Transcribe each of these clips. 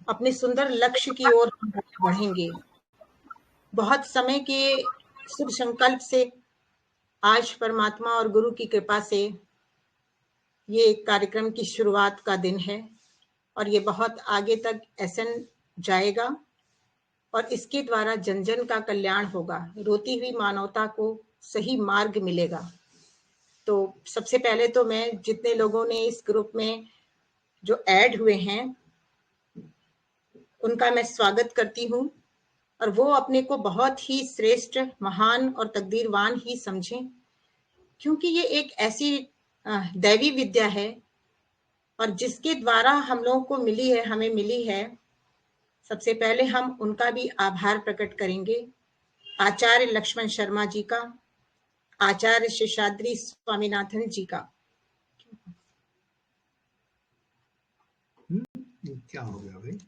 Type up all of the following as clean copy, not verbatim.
अपने सुंदर लक्ष्य की ओर बढ़ेंगे। बहुत समय के शुभ संकल्प से आज परमात्मा और गुरु की कृपा से ये कार्यक्रम की शुरुआत का दिन है और ये बहुत आगे तक एसन जाएगा और इसके द्वारा जन जन का कल्याण होगा, रोती हुई मानवता को सही मार्ग मिलेगा। तो सबसे पहले तो मैं जितने लोगों ने इस ग्रुप में जो ऐड हुए हैं उनका मैं स्वागत करती हूँ और वो अपने को बहुत ही श्रेष्ठ, महान और तकदीरवान ही समझें, क्योंकि ये एक ऐसी दैवी विद्या है और जिसके द्वारा हम लोगों को मिली है, हमें मिली है। सबसे पहले हम उनका भी आभार प्रकट करेंगे, आचार्य लक्ष्मण शर्मा जी का, आचार्य शेषाद्री स्वामीनाथन जी का। क्या हो गया भाई?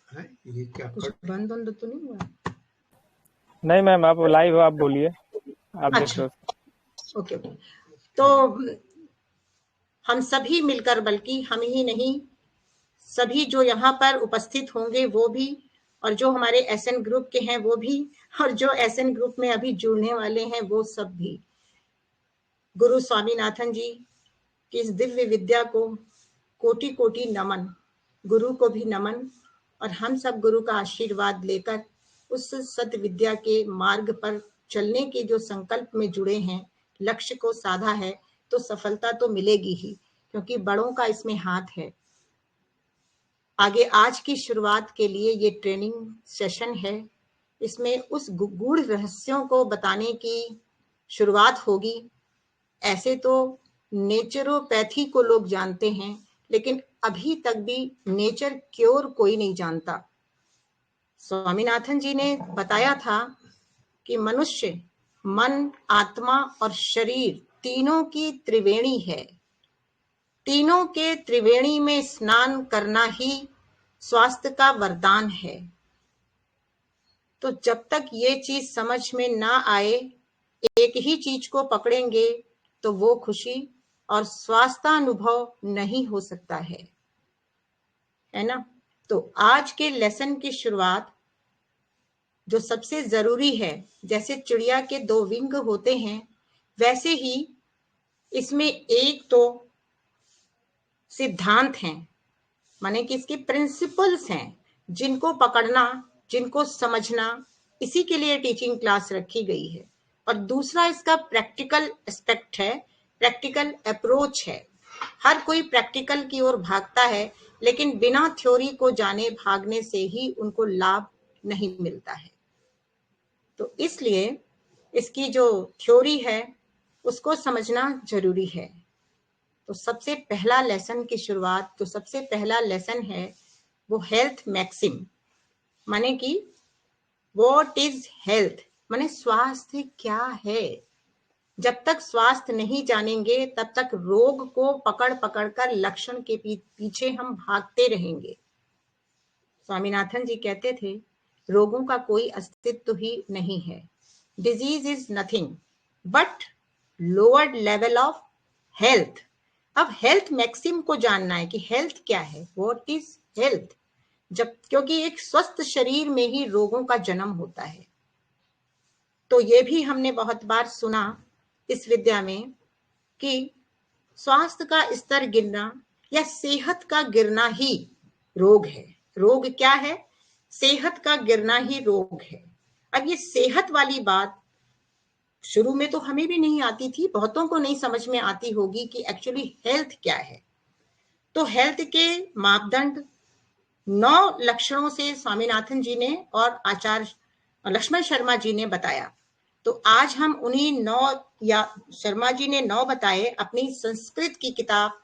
है ये क्या कुछ बंद तो नहीं हुआ? नहीं मैम, आप लाइव हो, आप बोलिए, आप देख अच्छा, लो। ओके। तो हम सभी मिलकर, बल्कि हम ही नहीं, सभी जो यहाँ पर उपस्थित होंगे वो भी, और जो हमारे एसएन ग्रुप के हैं वो भी, और जो एसएन ग्रुप में अभी जुड़ने वाले हैं वो सब भी, गुरु स्वामीनाथन जी की इस दिव्य विद्या को कोटि कोटि नमन, गुरु को भी नमन। और हम सब गुरु का आशीर्वाद लेकर उस सत्य विद्या के मार्ग पर चलने के जो संकल्प में जुड़े हैं, लक्ष्य को साधा है, तो सफलता तो मिलेगी ही, क्योंकि बड़ों का इसमें हाथ है। आगे आज की शुरुआत के लिए ये ट्रेनिंग सेशन है, इसमें उस गूढ़ रहस्यों को बताने की शुरुआत होगी। ऐसे तो नेचुरोपैथी को लोग जानते हैं, लेकिन अभी तक भी नेचर क्योर कोई नहीं जानता। स्वामीनाथन जी ने बताया था कि मनुष्य मन, आत्मा और शरीर तीनों की त्रिवेणी है। तीनों के त्रिवेणी में स्नान करना ही स्वास्थ्य का वरदान है। तो जब तक ये चीज समझ में ना आए, एक ही चीज को पकड़ेंगे तो वो खुशी और स्वास्थ्यानुभव नहीं हो सकता है ना। तो आज के लेसन की शुरुआत जो सबसे जरूरी है, जैसे चिड़िया के दो विंग होते हैं, वैसे ही इसमें एक तो सिद्धांत हैं, माने कि इसके प्रिंसिपल्स हैं, जिनको पकड़ना, जिनको समझना, इसी के लिए टीचिंग क्लास रखी गई है। और दूसरा इसका प्रैक्टिकल एस्पेक्ट है, प्रैक्टिकल अप्रोच है। हर कोई प्रैक्टिकल की ओर भागता है, लेकिन बिना थ्योरी को जाने भागने से ही उनको लाभ नहीं मिलता है। तो इसलिए इसकी जो थ्योरी है उसको समझना जरूरी है। तो सबसे पहला लेसन की शुरुआत, तो सबसे पहला लेसन है वो हेल्थ मैक्सिम, माने कि व्हाट इज हेल्थ, माने स्वास्थ्य क्या है। जब तक स्वास्थ्य नहीं जानेंगे तब तक रोग को पकड़ पकड़ कर लक्षण के पीछे हम भागते रहेंगे। स्वामीनाथन जी कहते थे, रोगों का कोई अस्तित्व ही नहीं है। Disease is nothing but lower level of health. अब हेल्थ मैक्सिम को जानना है कि हेल्थ क्या है, व्हाट इज हेल्थ। जब, क्योंकि एक स्वस्थ शरीर में ही रोगों का जन्म होता है। तो ये भी हमने बहुत बार सुना इस विद्या में कि स्वास्थ्य का स्तर गिरना या सेहत का गिरना ही रोग है। रोग क्या है? सेहत का गिरना ही रोग है। अब ये सेहत वाली बात शुरू में तो हमें भी नहीं आती थी, बहुतों को नहीं समझ में आती होगी कि एक्चुअली हेल्थ क्या है। तो हेल्थ के मापदंड 9 लक्षणों से स्वामीनाथन जी ने और आचार्य लक्ष्मण शर्मा जी ने बताया। तो आज हम उन्हीं 9, या शर्मा जी ने 9 बताए अपनी संस्कृत की किताब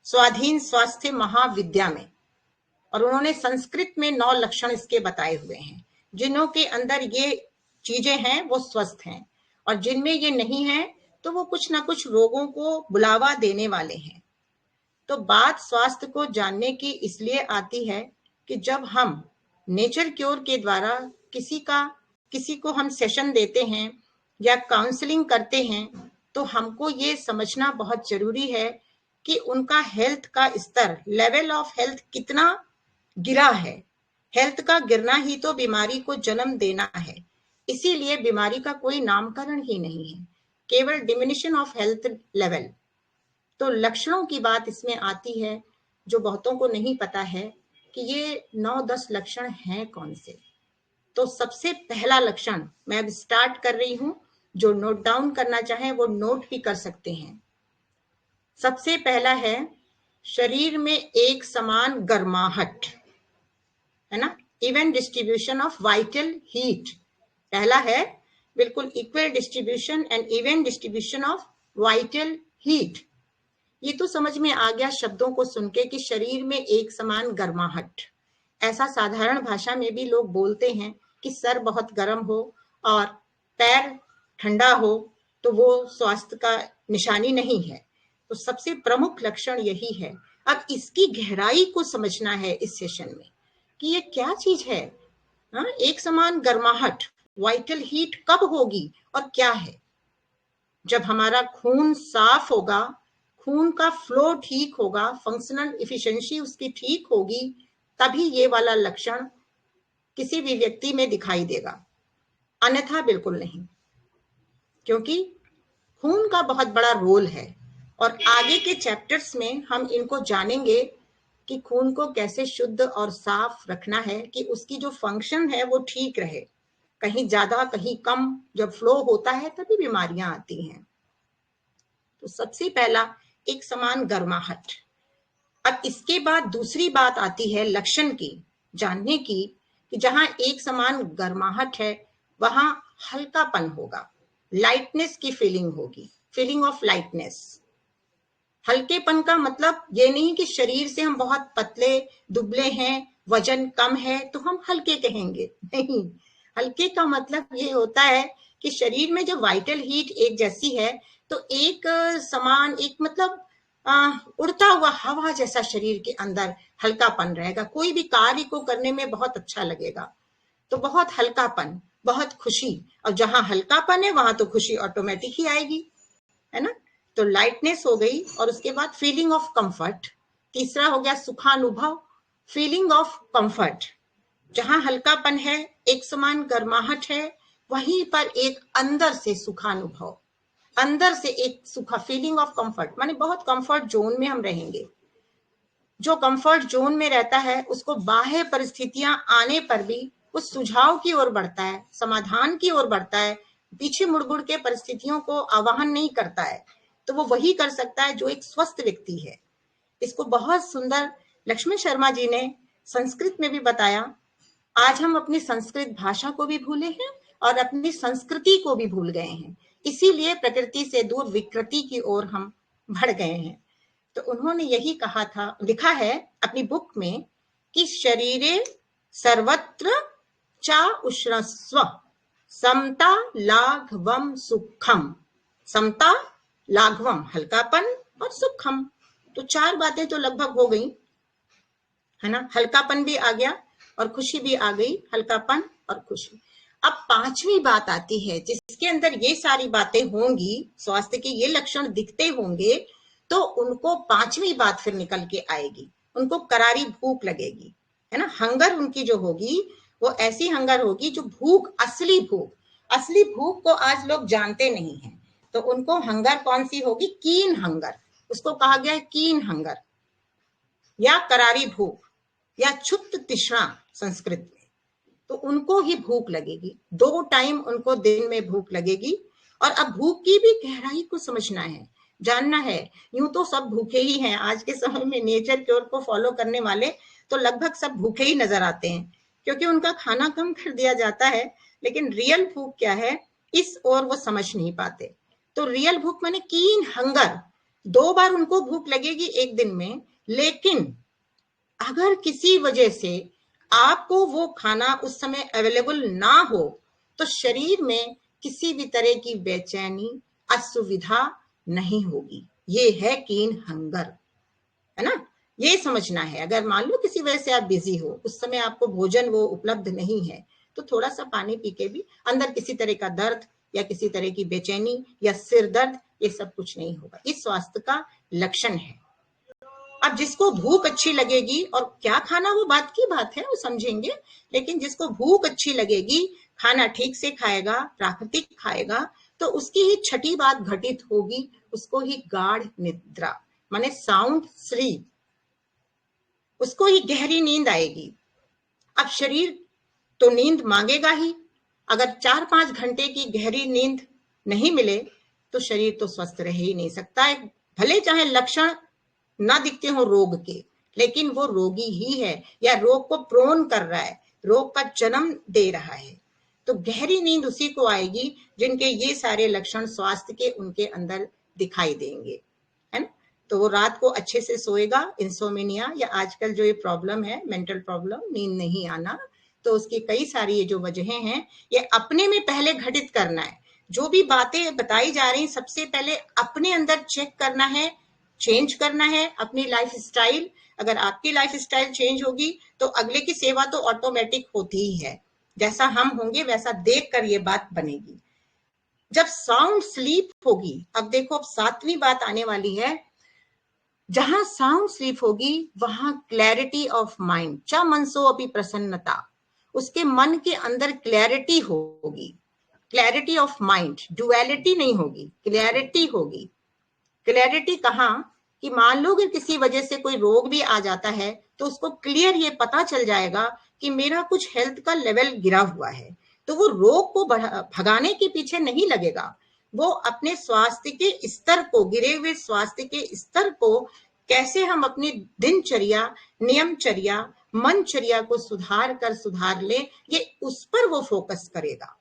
स्वाधीन स्वास्थ्य महाविद्या में, और उन्होंने संस्कृत में 9 लक्षण इसके बताए हुए हैं। जिन्हों के अंदर ये चीजें हैं वो स्वस्थ हैं, और जिनमें ये नहीं है तो वो कुछ ना कुछ रोगों को बुलावा देने वाले हैं। तो बात स्वास्थ्य को जानने की इसलिए आती है कि जब हम नेचर क्योर के द्वारा किसी को हम सेशन देते हैं या काउंसलिंग करते हैं, तो हमको ये समझना बहुत जरूरी है कि उनका हेल्थ का स्तर, लेवल ऑफ हेल्थ कितना गिरा है। हेल्थ का गिरना ही तो बीमारी को जन्म देना है, इसीलिए बीमारी का कोई नामकरण ही नहीं है, केवल डिमिनिशन ऑफ हेल्थ लेवल। तो लक्षणों की बात इसमें आती है, जो बहुतों को नहीं पता है कि ये 9-10 लक्षण हैं कौन से। तो सबसे पहला लक्षण मैं अब स्टार्ट कर रही हूं, जो नोट डाउन करना चाहें वो नोट भी कर सकते हैं। सबसे पहला है शरीर में एक समान गर्माहट, है ना, even distribution of vital heat. पहला है बिल्कुल equal distribution and even distribution of vital heat. ये तो समझ में आ गया शब्दों को सुन के कि शरीर में एक समान गर्माहट। ऐसा साधारण भाषा में भी लोग बोलते हैं कि सर बहुत गर्म हो और पैर ठंडा हो तो वो स्वास्थ्य का निशानी नहीं है। तो सबसे प्रमुख लक्षण यही है। अब इसकी गहराई को समझना है इस सेशन में कि ये क्या चीज है। हाँ, एक समान गर्माहट, वाइटल हीट कब होगी और क्या है? जब हमारा खून साफ होगा, खून का फ्लो ठीक होगा, फंक्शनल इफिशिएंसी उसकी ठीक होगी, तभी ये वाला लक्षण किसी भी व्यक्ति में दिखाई देगा, अन्यथा बिल्कुल नहीं। क्योंकि खून का बहुत बड़ा रोल है और आगे के चैप्टर्स में हम इनको जानेंगे कि खून को कैसे शुद्ध और साफ रखना है कि उसकी जो फंक्शन है वो ठीक रहे। कहीं ज्यादा कहीं कम जब फ्लो होता है तभी बीमारियां आती हैं। तो सबसे पहला एक समान गर्माहट। अब इसके बाद दूसरी बात आती है लक्षण की, जानने की, कि जहां एक समान गर्माहट है वहां हल्कापन होगा, लाइटनेस की फीलिंग होगी, फीलिंग ऑफ लाइटनेस। हल्केपन का मतलब ये नहीं कि शरीर से हम बहुत पतले दुबले हैं, वजन कम है तो हम हल्के कहेंगे, नहीं। हल्के का मतलब ये होता है कि शरीर में जब वाइटल हीट एक जैसी है तो एक समान, एक मतलब उड़ता हुआ हवा जैसा शरीर के अंदर हल्कापन रहेगा। कोई भी कार्य को करने में बहुत अच्छा लगेगा। तो बहुत हल्कापन, बहुत खुशी, और जहां हल्कापन है वहां तो खुशी ऑटोमेटिक ही आएगी, है ना। तो लाइटनेस हो गई और उसके बाद फीलिंग ऑफ कंफर्ट। तीसरा हो गया सुखानुभव, फीलिंग ऑफ कंफर्ट। जहां हल्कापन है, एक समान गर्माहट है, वहीं पर एक अंदर से सुखानुभव, अंदर से एक सुखा, फीलिंग ऑफ कंफर्ट माने बहुत कंफर्ट जोन में हम रहेंगे। जो कंफर्ट जोन में रहता है उसको बाह्य परिस्थितियां आने पर भी उस सुझाव की ओर बढ़ता है, समाधान की ओर बढ़ता है, पीछे मुड़ मुड़ के परिस्थितियों को आवाहन नहीं करता है। तो वो वही कर सकता है जो एक स्वस्थ व्यक्ति है। इसको बहुत सुंदर लक्ष्मण शर्मा जी ने संस्कृत में भी बताया। आज हम अपनी संस्कृत भाषा को भी भूले हैं और अपनी संस्कृति को भी भूल गए हैं, इसीलिए प्रकृति से दूर विकृति की ओर हम बढ़ गए हैं। तो उन्होंने यही कहा था, लिखा है अपनी बुक में कि शरीरे सर्वत्र चा उष्णस्व समता लाघवम सुखम। समता, लाघवम हल्कापन, और सुखम, तो 4 बातें तो लगभग हो गई, है ना। हल्कापन भी आ गया और खुशी भी आ गई, हल्कापन और खुशी। अब 5वीं बात आती है जिसके अंदर ये सारी बातें होंगी, स्वास्थ्य के ये लक्षण दिखते होंगे, तो उनको 5वीं बात फिर निकल के आएगी, उनको करारी भूख लगेगी, है ना। हंगर उनकी जो होगी वो ऐसी हंगर होगी जो भूख, असली भूख, असली भूख को आज लोग जानते नहीं हैं। तो उनको हंगर कौन सी होगी? कीन हंगर, उसको कहा गया है कीन हंगर या करारी भूख या क्षुब्ध तृष्णा संस्कृत में। तो उनको ही भूख लगेगी, 2 टाइम उनको दिन में भूख लगेगी। और अब भूख की भी गहराई को समझना है, जानना है। यूं तो सब भूखे ही हैं आज के समय में, नेचर क्योर को फॉलो करने वाले तो लगभग सब भूखे ही नजर आते हैं, क्योंकि उनका खाना कम कर दिया जाता है। लेकिन रियल भूख क्या है, इस ओर वो समझ नहीं पाते। तो रियल भूख माने कीन हंगर, 2 बार उनको भूख लगेगी एक दिन में। लेकिन अगर किसी वजह से आपको वो खाना उस समय अवेलेबल ना हो तो शरीर में किसी भी तरह की बेचैनी, असुविधा नहीं होगी। ये है कीन हंगर, है ना। ये समझना है। अगर मान लो किसी वजह से आप बिजी हो, उस समय आपको भोजन वो उपलब्ध नहीं है, तो थोड़ा सा पानी पी के भी अंदर किसी तरह का दर्द या किसी तरह की बेचैनी या सिर दर्द, ये सब कुछ नहीं होगा। इस स्वास्थ्य का लक्षण है। अब जिसको भूख अच्छी लगेगी, और क्या खाना वो बात की बात है, वो समझेंगे, लेकिन जिसको भूख अच्छी लगेगी, खाना ठीक से खाएगा, प्राकृतिक खाएगा, तो उसकी ही छठी बात घटित होगी, उसको ही गाढ़ निद्रा माने साउंड स्लीप, उसको ही गहरी नींद आएगी। अब शरीर तो नींद मांगेगा ही, अगर 4-5 घंटे की गहरी नींद नहीं मिले तो शरीर तो स्वस्थ रह ही नहीं सकता है, भले चाहे लक्षण ना दिखते हो रोग के, लेकिन वो रोगी ही है या रोग को प्रोन कर रहा है, रोग का जन्म दे रहा है। तो गहरी नींद उसी को आएगी जिनके ये सारे लक्षण स्वास्थ्य के उनके अंदर दिखाई देंगे, है ना। तो वो रात को अच्छे से सोएगा, इंसोमेनिया या आजकल जो ये प्रॉब्लम है, मेंटल प्रॉब्लम, नींद नहीं आना, तो उसकी कई सारी ये जो वजहें हैं, ये अपने में पहले घटित करना है। जो भी बातें बताई जा रही, सबसे पहले अपने अंदर चेक करना है, चेंज करना है अपनी लाइफ स्टाइल। अगर आपकी लाइफ स्टाइल चेंज होगी तो अगले की सेवा तो ऑटोमेटिक होती ही है, जैसा हम होंगे वैसा देखकर ये बात बनेगी। जब साउंड स्लीप होगी, अब देखो अब 7वीं बात आने वाली है, जहां साउंड स्लीप होगी वहां क्लैरिटी ऑफ माइंड, च मनसो अपनी प्रसन्नता, उसके मन के अंदर क्लैरिटी होगी, क्लैरिटी ऑफ माइंड, डुअलिटी नहीं होगी, क्लैरिटी होगी। क्लैरिटी कहाँ कि मान लो अगर किसी वजह से कोई रोग भी आ जाता है तो उसको क्लियर ये पता चल जाएगा कि मेरा कुछ हेल्थ का लेवल गिरा हुआ है, तो वो रोग को भगाने के पीछे नहीं लगेगा, वो अपने स्वास्थ्य के स्तर को, गिरे हुए स्वास्थ्य के स्तर को कैसे हम अपनी दिनचर्या, नियमचर्या, मनचर्या को सुधार ले, ये उस पर वो फोकस करेगा।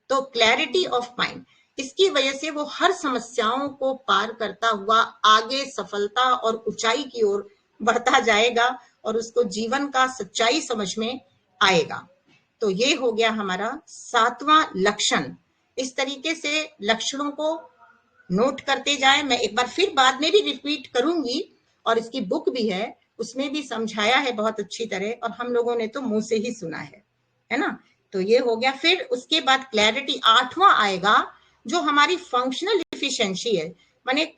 तो क्लैरिटी ऑफ माइंड, इसकी वजह से वो हर समस्याओं को पार करता हुआ आगे सफलता और ऊंचाई की ओर बढ़ता जाएगा और उसको जीवन का सच्चाई समझ में आएगा। तो ये हो गया हमारा 7वां लक्षण। इस तरीके से लक्षणों को नोट करते जाए, मैं एक बार फिर बाद में भी रिपीट करूंगी और इसकी बुक भी है, उसमें भी समझाया है बहुत अच्छी तरह, और हम लोगों ने तो मुंह से ही सुना है ना। तो ये हो गया। फिर उसके बाद क्लैरिटी 8वां आएगा, जो हमारी फंक्शनल इफिशिएंसी है, माने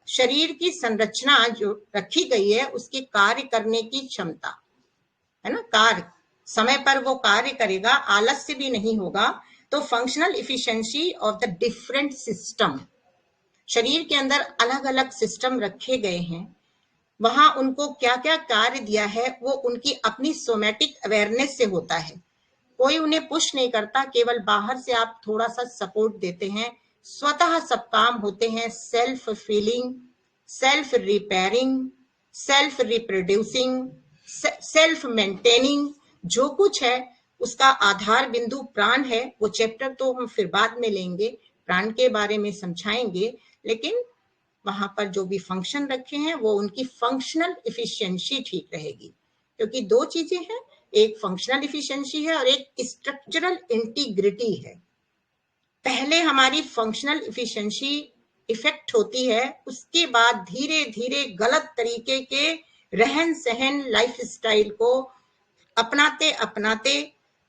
शरीर की संरचना जो रखी गई है उसके कार्य करने की क्षमता, है ना, कार्य समय पर वो कार्य करेगा, आलस्य भी नहीं होगा। तो functional efficiency of the different system, शरीर के अंदर अलग अलग सिस्टम रखे गए हैं, वहां उनको क्या क्या कार्य दिया है वो उनकी अपनी सोमैटिक अवेयरनेस से होता है। कोई उन्हें पुश नहीं करता, केवल बाहर से आप थोड़ा सा सपोर्ट देते हैं, स्वतः सब काम होते हैं। Self feeling, self repairing, self reproducing, self maintaining, जो कुछ है उसका आधार बिंदु प्राण है। वो चैप्टर तो हम फिर बाद में लेंगे, प्राण के बारे में समझाएंगे, लेकिन वहां पर जो भी फंक्शन रखे हैं वो उनकी फंक्शनल इफिशिएंसी ठीक रहेगी, क्योंकि दो चीजें हैं, एक फंक्शनल इफिशिएंसी है और एक स्ट्रक्चरल इंटीग्रिटी है। पहले हमारी फंक्शनल इफिशिएंसी इफेक्ट होती है, उसके बाद धीरे धीरे गलत तरीके के रहन सहन, लाइफ स्टाइल को अपनाते अपनाते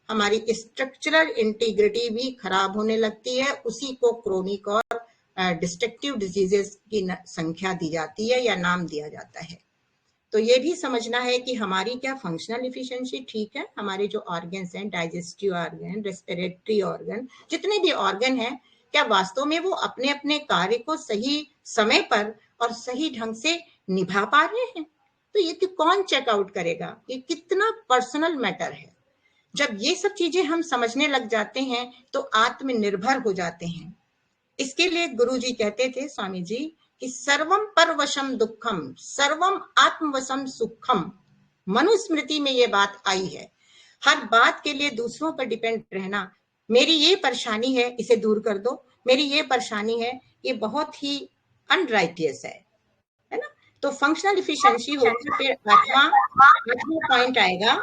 हमारी स्ट्रक्चरल इंटीग्रिटी भी खराब होने लगती है। उसी को क्रोनिक और डिस्ट्रक्टिव डिजीजेस की संख्या दी जाती है या नाम दिया जाता है। तो ये भी समझना है कि हमारी क्या फंक्शनल इफिशिएंसी ठीक है, हमारे जो ऑर्गन्स हैं, डाइजेस्टिव ऑर्गन, रेस्पिरेटरी ऑर्गन, जितने भी ऑर्गन हैं, क्या वास्तव में वो अपने अपने कार्य को सही समय पर और सही ढंग से निभा पा रहे हैं? तो ये कौन चेकआउट करेगा? ये कितना पर्सनल मैटर है। जब ये सब चीजें हम समझने लग जाते हैं तो आत्मनिर्भर हो जाते हैं। इसके लिए गुरुजी कहते थे, स्वामी जी, कि सर्वम परवशम दुखम, सर्वम आत्मवशम सुखम। मनुस्मृति में ये बात आई है। हर बात के लिए दूसरों पर डिपेंड रहना, मेरी ये परेशानी है इसे दूर कर दो, मेरी ये परेशानी है, ये बहुत ही अनराइटियस है ना। तो फंक्शनल इफिशिएंसी होगी। फिर 8वां पॉइंट आएगा,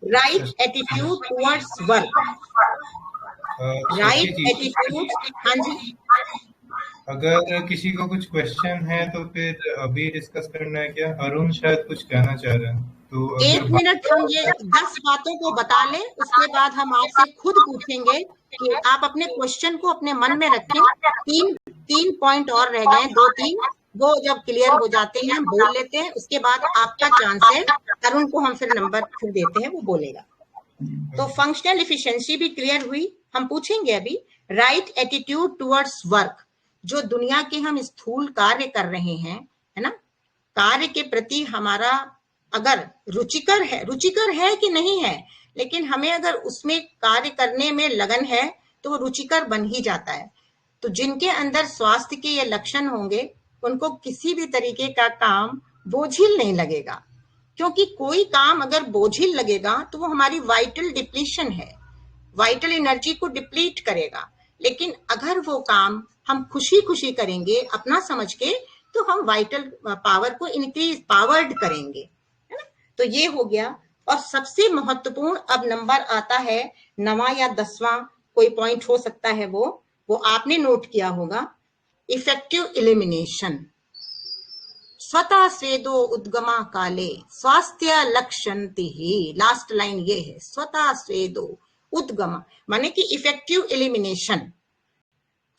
right attitude towards work. Right attitude. हाँ जी, अगर किसी को कुछ क्वेश्चन है तो फिर अभी डिस्कस करना है क्या? अरुण शायद कुछ कहना चाह रहे हैं, तो 1 मिनट हम ये 10 बातों को बता लें, उसके बाद हम आपसे खुद पूछेंगे कि आप अपने क्वेश्चन को अपने मन में रखें। तीन पॉइंट और रह गए, 2-3, वो जब क्लियर हो जाते हैं हम बोल लेते हैं, उसके बाद आपका चांस है, अरुण को हम फिर नंबर फिर देते हैं, वो बोलेगा। तो फंक्शनल इफिशिएंसी भी क्लियर हुई। हम पूछेंगे अभी राइट एटीट्यूड टुवर्ड्स वर्क, जो दुनिया के हम स्थूल कार्य कर रहे हैं, है ना, कार्य के प्रति हमारा अगर रुचिकर है कि नहीं है, लेकिन हमें अगर उसमें कार्य करने में लगन है तो वो रुचिकर बन ही जाता है। तो जिनके अंदर स्वास्थ्य के ये लक्षण होंगे उनको किसी भी तरीके का काम बोझिल नहीं लगेगा, क्योंकि कोई काम अगर बोझिल लगेगा तो वो हमारी वाइटल डिप्लीशन है, वाइटल एनर्जी को डिप्लीट करेगा। लेकिन अगर वो काम हम खुशी खुशी करेंगे अपना समझ के, तो हम वाइटल पावर को इंक्रीज पावर्ड करेंगे, है ना। तो ये हो गया। और सबसे महत्वपूर्ण अब नंबर आता है 9वां या 10वां, कोई पॉइंट हो सकता है, वो आपने नोट किया होगा, इफेक्टिव एलिमिनेशन। स्वतः स्वेदो उद्गमा काले स्वास्थ्य लक्षंति ही, लास्ट लाइन ये है, स्वतः स्वेदो उद्गमा, माने कि इफेक्टिव एलिमिनेशन।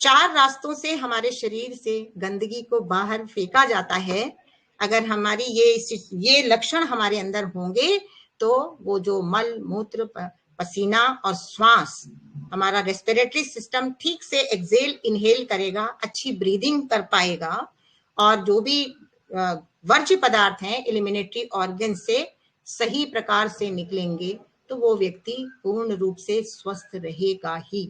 4 रास्तों से हमारे शरीर से गंदगी को बाहर फेंका जाता है। अगर हमारी ये लक्षण हमारे अंदर होंगे तो वो जो मल मूत्र पसीना और श्वास, हमारा रेस्पिरेटरी सिस्टम ठीक से एक्सेल इनहेल करेगा, अच्छी ब्रीदिंग कर पाएगा, और जो भी वर्ज्य पदार्थ हैं एलिमिनेटरी ऑर्गन से सही प्रकार से निकलेंगे, तो वो व्यक्ति पूर्ण रूप से स्वस्थ रहेगा ही।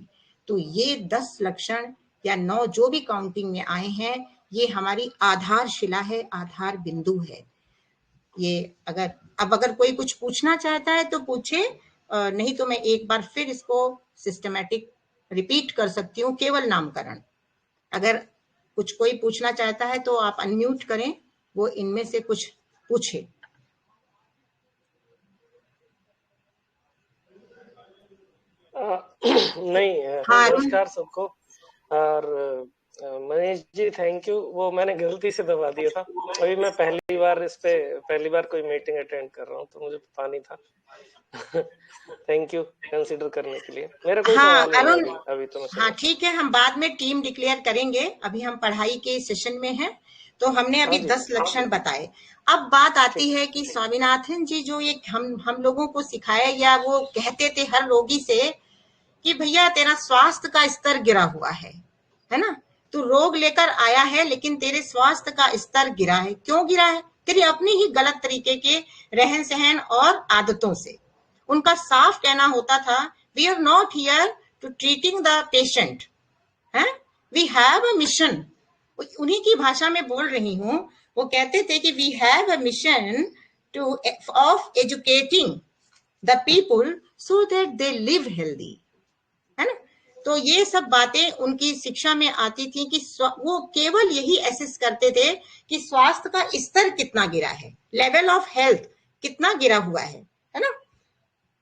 तो ये 10 लक्षण या 9 जो भी काउंटिंग में आए हैं, ये हमारी आधारशिला है, आधार बिंदु है। ये अगर कोई कुछ पूछना चाहता है तो पूछे, नहीं तो मैं एक बार फिर इसको सिस्टमैटिक रिपीट कर सकती हूँ, केवल नामकरण। अगर कुछ कोई पूछना चाहता है तो आप अनम्यूट करें, वो इनमें से कुछ पूछे। नहीं, हाँ, नमस्कार सबको। और मनीष जी थैंक यू, वो मैंने गलती से दबा दिया था। अभी मैं पहली बार कोई मीटिंग अटेंड कर रहा हूँ, तो मुझे पता नहीं था। थैंक यू कंसीडर करने के लिए। मेरा कोई सवाल नहीं है अभी तो। हाँ ठीक है, हम बाद में टीम डिक्लेयर करेंगे, अभी हम पढ़ाई के सेशन में हैं। तो हमने अभी 10 लक्षण बताए। अब बात आती है कि स्वामीनाथन जी जो ये हम लोगों को सिखाया, या वो कहते थे हर रोगी से कि भैया तेरा स्वास्थ्य का स्तर गिरा हुआ है ना, तू रोग लेकर आया है लेकिन तेरे स्वास्थ्य का स्तर गिरा है। क्यों गिरा है? तेरी अपनी ही गलत तरीके के रहन सहन और आदतों से। उनका साफ कहना होता था, we are not here to treating the patient, we have a mission. उन्हीं की भाषा में बोल रही हूँ। वो कहते थे कि we have a mission to of educating the people so that they live healthy, है ना। तो ये सब बातें उनकी शिक्षा में आती थी कि वो केवल यही एसेस करते थे कि स्वास्थ्य का स्तर कितना गिरा है, लेवल ऑफ हेल्थ कितना गिरा हुआ है ना।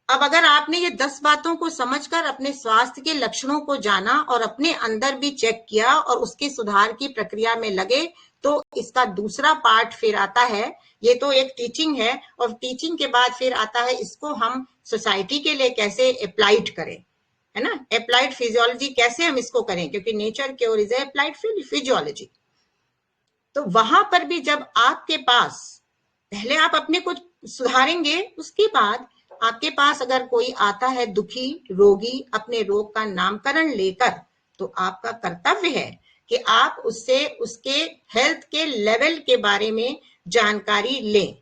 अब अगर आपने ये 10 बातों को समझकर अपने स्वास्थ्य के लक्षणों को जाना और अपने अंदर भी चेक किया और उसके सुधार की प्रक्रिया में लगे, तो इसका दूसरा पार्ट फिर आता है। ये तो एक टीचिंग है, और टीचिंग के बाद फिर आता है इसको हम सोसाइटी के लिए कैसे अप्लाइड करें, है ना। अप्लाइड फिजियोलॉजी कैसे हम इसको करें, क्योंकि nature cure is applied physiology. तो वहां पर भी जब आपके पास, पहले आप अपने को सुधारेंगे, उसके बाद आपके पास अगर कोई आता है दुखी रोगी अपने रोग का नामकरण लेकर, तो आपका कर्तव्य है कि आप उससे उसके हेल्थ के लेवल के बारे में जानकारी लें।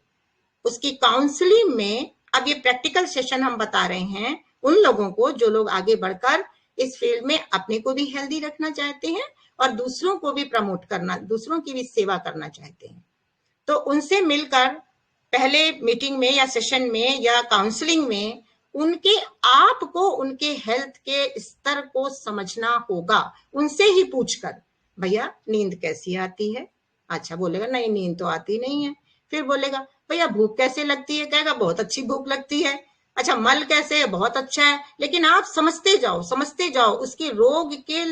उसकी काउंसलिंग में, अब ये प्रैक्टिकल सेशन हम बता रहे हैं उन लोगों को जो लोग आगे बढ़कर इस फील्ड में अपने को भी हेल्दी रखना चाहते हैं और दूसरों को भी प्रमोट करना, दूसरों की भी सेवा करना चाहते हैं। तो उनसे मिलकर पहले मीटिंग में या सेशन में या काउंसलिंग में उनके आप को उनके हेल्थ के स्तर को समझना होगा। उनसे ही पूछकर, भैया नींद कैसी आती है? अच्छा, बोलेगा नहीं नींद तो आती नहीं है। फिर बोलेगा भैया भूख कैसे लगती है? कहेगा बहुत अच्छी भूख लगती है। अच्छा, मल कैसे है? बहुत अच्छा है। लेकिन आप समझते जाओ उसके रोग के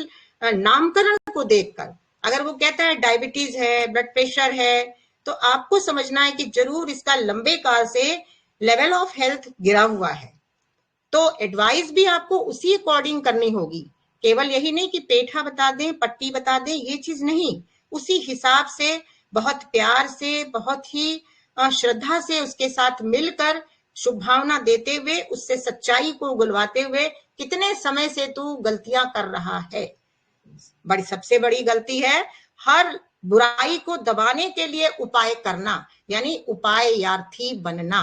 नामकरण को देखकर। अगर वो कहता है डायबिटीज है, ब्लड प्रेशर है, तो आपको समझना है कि जरूर इसका लंबे काल से लेवल ऑफ हेल्थ गिरा हुआ है। तो एडवाइस भी आपको उसी अकॉर्डिंग करनी होगी। केवल यही नहीं कि पेठा बता दें, पट्टी बता दें, ये चीज नहीं। उसी हिसाब से बहुत प्यार से, बहुत ही श्रद्धा से उसके साथ मिलकर शुभ भावना देते हुए, उससे सच्चाई को उगलवाते हुए, कितने समय से तू गलतियां कर रहा है। सबसे बड़ी गलती है हर बुराई को दबाने के लिए उपाय करना, यानी उपायार्थी बनना।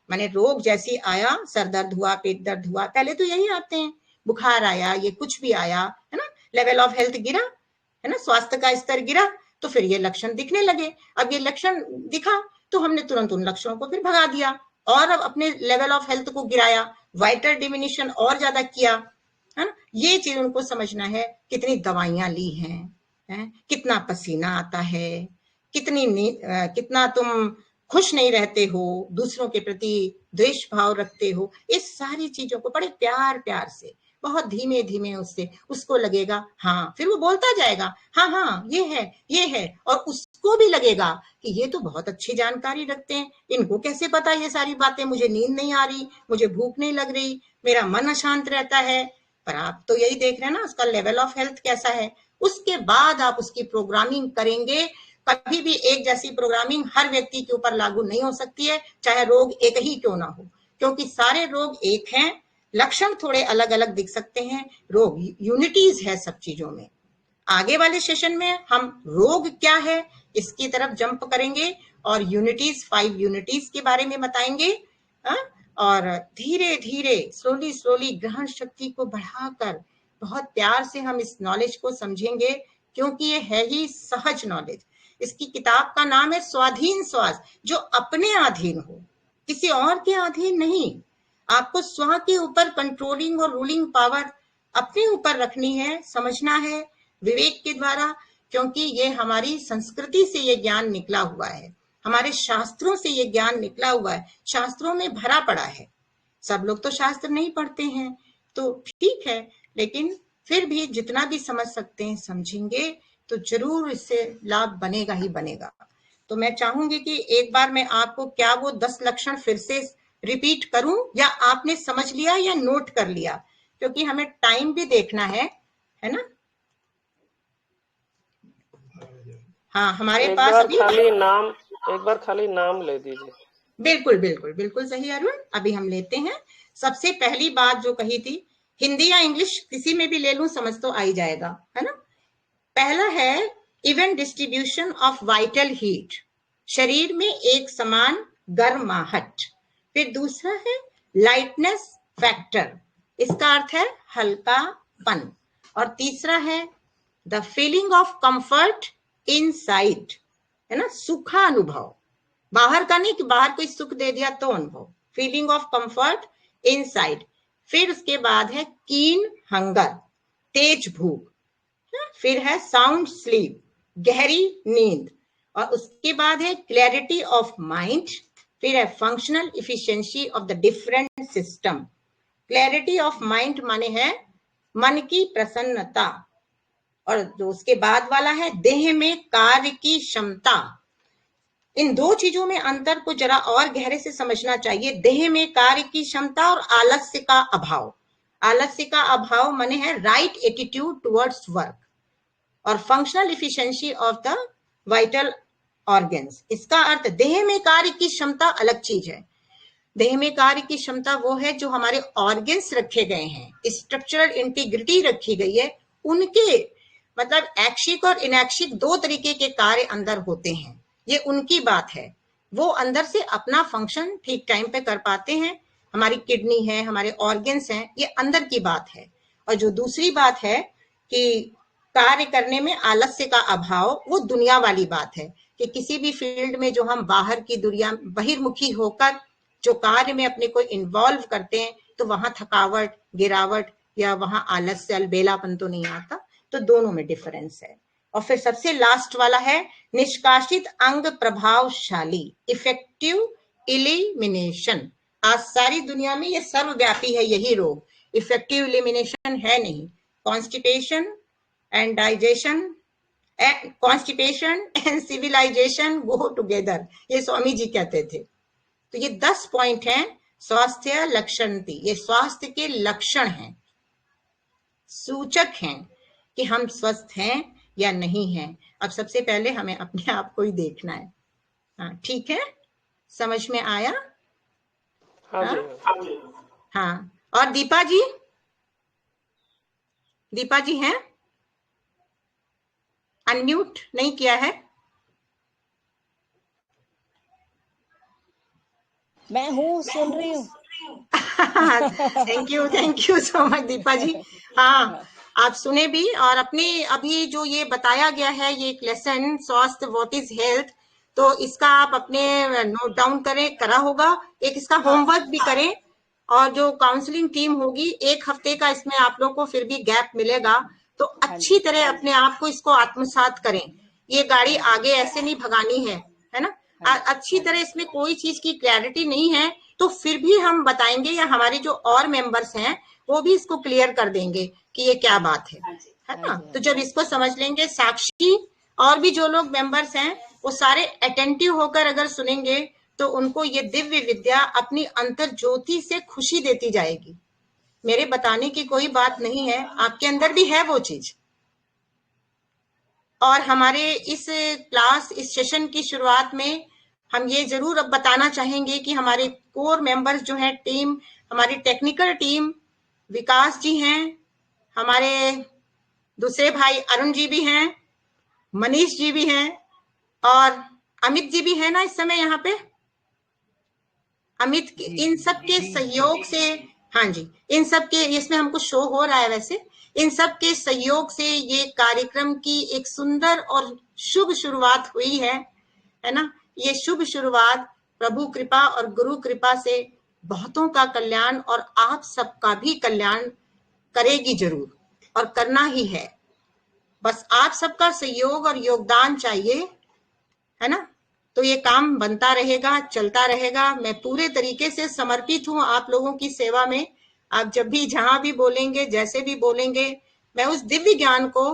माने रोग जैसी आया, सर दर्द हुआ, पेट दर्द हुआ, पहले तो यही आते हैं, बुखार आया, ये कुछ भी आया है ना, लेवल ऑफ हेल्थ गिरा है ना, स्वास्थ्य का स्तर गिरा, तो फिर ये लक्षण दिखने लगे। अब ये लक्षण दिखा तो हमने तुरंत उन लक्षणों को फिर भगा दिया और अब अपने लेवल ऑफ हेल्थ को गिराया, वाइटल डिमिनिशन और ज्यादा किया, है ना। ये चीज उनको समझना है। कितनी दवाइयां ली हैं, कितना पसीना आता है, कितना तुम खुश नहीं रहते हो, दूसरों के प्रति द्वेष भाव रखते हो, इस सारी चीजों को बड़े प्यार से, बहुत धीमे धीमे उसको लगेगा, हाँ, फिर वो बोलता जाएगा, हाँ ये है, और उसको भी लगेगा कि ये तो बहुत अच्छी जानकारी रखते हैं, इनको कैसे पता ये सारी बातें, मुझे नींद नहीं आ रही, मुझे भूख नहीं लग रही, मेरा मन अशांत रहता है। पर आप तो यही देख रहे हैं ना उसका लेवल ऑफ हेल्थ कैसा है। उसके बाद आप उसकी प्रोग्रामिंग करेंगे। कभी भी एक जैसी प्रोग्रामिंग हर व्यक्ति के ऊपर लागू नहीं हो सकती है, चाहे रोग एक ही क्यों ना हो, क्योंकि सारे रोग एक हैं, लक्षण थोड़े अलग अलग दिख सकते हैं, रोग यूनिटीज है सब चीजों में। आगे वाले सेशन में हम रोग क्या है इसकी तरफ जंप करेंगे और यूनिटीज, 5 यूनिटीज के बारे में बताएंगे, और धीरे धीरे स्लोली ग्रहण शक्ति को बढ़ाकर बहुत प्यार से हम इस नॉलेज को समझेंगे, क्योंकि ये है ही सहज नॉलेज। इसकी किताब का नाम है स्वाधीन श्वास, जो अपने अधीन हो, किसी और के अधीन नहीं। आपको स्व के ऊपर कंट्रोलिंग और रूलिंग पावर अपने ऊपर रखनी है, समझना है विवेक के द्वारा, क्योंकि ये हमारी संस्कृति से ये ज्ञान निकला हुआ है, हमारे शास्त्रों से ये ज्ञान निकला हुआ है, शास्त्रों में भरा पड़ा है। सब लोग तो शास्त्र नहीं पढ़ते हैं, तो ठीक है, लेकिन फिर भी जितना भी समझ सकते हैं समझेंगे तो जरूर इससे लाभ बनेगा ही बनेगा। तो मैं चाहूंगी कि एक बार मैं आपको क्या वो 10 लक्षण फिर से रिपीट करूं, या आपने समझ लिया या नोट कर लिया, क्योंकि हमें टाइम भी देखना है ना। हाँ, हमारे पास अभी एक बार खाली नाम ले दीजिए। बिल्कुल सही अरुण, अभी हम लेते हैं। सबसे पहली बात जो कही थी, हिंदी या इंग्लिश किसी में भी ले लूं समझ तो आ ही जाएगा, है ना। पहला है even distribution of vital heat, शरीर में एक समान गर्माहट। फिर दूसरा है लाइटनेस फैक्टर, इसका अर्थ है हल्कापन। और तीसरा है the feeling of comfort inside, है ना, सुखा अनुभव, बाहर का नहीं कि बाहर कोई सुख दे दिया तो अनुभव, फीलिंग ऑफ कंफर्ट इनसाइड। फिर उसके बाद है कीन हंगर, तेज भूख। फिर है साउंड स्लीप, गहरी नींद। और उसके बाद है क्लैरिटी ऑफ माइंड। फिर है functional efficiency of the different system. Clarity of mind माने है मन की प्रसन्नता, और जो उसके बाद वाला है देह में कार्य की क्षमता। इन दो चीजों में अंतर को जरा और गहरे से समझना चाहिए। देह में कार्य की क्षमता और आलस्य का अभाव। आलस्य का अभाव माने है राइट एटीट्यूड टुवर्ड्स वर्क। और functional efficiency of the vital organs, इसका अर्थ देह में कार्य की क्षमता अलग चीज है। देह में कार्य की क्षमता वो है जो हमारे ऑर्गन्स रखे गए हैं, स्ट्रक्चरल इंटीग्रिटी रखी गई है, उनके मतलब ऐच्छिक और इनैच्छिक 2 तरीके के कार्य अंदर होते हैं, ये उनकी बात है। वो अंदर से अपना फंक्शन ठीक टाइम पे कर पाते हैं। हमारी किडनी है, हमारे ऑर्गन्स हैं, ये अंदर की बात है। और जो दूसरी बात है कि कार्य करने में आलस्य का अभाव, वो दुनिया वाली बात है कि किसी भी फील्ड में जो हम बाहर की दुनिया बहिर्मुखी होकर जो कार्य में अपने को इन्वॉल्व करते हैं, तो वहां थकावट, गिरावट या वहां आलस्य, अलबेलापन तो नहीं आता। तो दोनों में डिफरेंस है। और फिर सबसे लास्ट वाला है निष्कासित अंग प्रभावशाली, इफेक्टिव इलिमिनेशन। आज सारी दुनिया में ये सर्वव्यापी है यही रोग, इफेक्टिव इलिमिनेशन है नहीं। Constipation and digestion, constipation and civilisation go together, ये स्वामी जी कहते थे। तो ये 10 पॉइंट हैं स्वास्थ्य लक्षणती, ये स्वास्थ्य के लक्षण हैं, सूचक हैं कि हम स्वस्थ हैं या नहीं है। अब सबसे पहले हमें अपने आप को ही देखना है। हाँ, ठीक है, समझ में आया? हाँ हाँ जी। हाँ। और दीपा जी, दीपा जी हैं? अनम्यूट नहीं किया है? मैं हूँ, सुन रही हूँ। Thank you so much Deepa ji. हाँ, आप सुने भी, और अपने अभी जो ये बताया गया है, ये एक लेसन स्वास्थ्य व्हाट इज हेल्थ, तो इसका आप अपने नोट डाउन करें, करा होगा। एक इसका होमवर्क भी करें, और जो काउंसलिंग टीम होगी, 1 हफ्ते का इसमें आप लोगों को फिर भी गैप मिलेगा, तो अच्छी तरह अपने आप को इसको आत्मसात करें। ये गाड़ी आगे ऐसे नहीं भगानी है ना? अच्छी तरह इसमें कोई चीज की क्लैरिटी नहीं है तो फिर भी हम बताएंगे, या हमारे जो और मेंबर्स हैं वो भी इसको क्लियर कर देंगे कि ये क्या बात है ना? तो जब इसको समझ लेंगे, साक्षी और भी जो लोग मेंबर्स हैं वो सारे अटेंटिव होकर अगर सुनेंगे, तो उनको ये दिव्य विद्या अपनी अंतर ज्योति से खुशी देती जाएगी। मेरे बताने की कोई बात नहीं है, आपके अंदर भी है वो चीज। और हमारे इस क्लास, इस सेशन की शुरुआत में हम ये जरूर अब बताना चाहेंगे कि हमारे कोर मेंबर्स जो हैं, टीम, हमारी टेक्निकल टीम, विकास जी हैं, हमारे दूसरे भाई अरुण जी भी हैं, मनीष जी भी हैं, और अमित जी भी है ना इस समय यहाँ पे? अमित, इन सब के सहयोग से, हाँ जी, इन सब के, इसमें हमको शो हो रहा है वैसे, इन सब के सहयोग से ये कार्यक्रम की एक सुंदर और शुभ शुरुआत हुई है ना? ये शुभ शुरुआत प्रभु कृपा और गुरु कृपा से बहुतों का कल्याण और आप सबका भी कल्याण करेगी जरूर, और करना ही है। बस आप सबका सहयोग और योगदान चाहिए, है ना? तो ये काम बनता रहेगा, चलता रहेगा। मैं पूरे तरीके से समर्पित हूँ आप लोगों की सेवा में। आप जब भी जहां भी बोलेंगे, जैसे भी बोलेंगे, मैं उस दिव्य ज्ञान को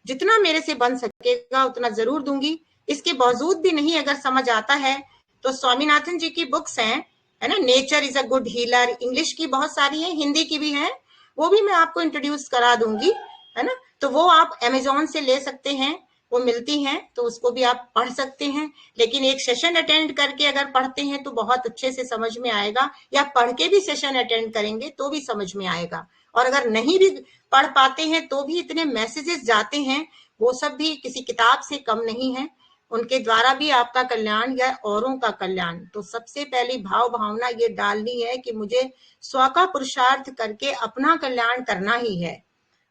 जितना मेरे से बन सकेगा उतना जरूर दूंगी। इसके बावजूद भी नहीं अगर समझ आता है तो स्वामीनाथन जी की बुक्स हैं, है ना, nature is a good healer, English की बहुत सारी हैं, हिंदी की भी हैं, वो भी मैं आपको इंट्रोड्यूस करा दूंगी, है ना? तो वो आप अमेजोन से ले सकते हैं, वो मिलती हैं, तो उसको भी आप पढ़ सकते हैं। लेकिन एक सेशन अटेंड करके अगर पढ़ते हैं तो बहुत अच्छे से समझ में आएगा, या पढ़ के भी सेशन अटेंड करेंगे तो भी समझ में आएगा। और अगर नहीं भी पढ़ पाते हैं तो भी इतने मैसेजेस जाते हैं, वो सब भी किसी किताब से कम नहीं है, उनके द्वारा भी आपका कल्याण या औरों का कल्याण। तो सबसे पहली भाव भावना ये डालनी है कि मुझे स्व का पुरुषार्थ करके अपना कल्याण करना ही है।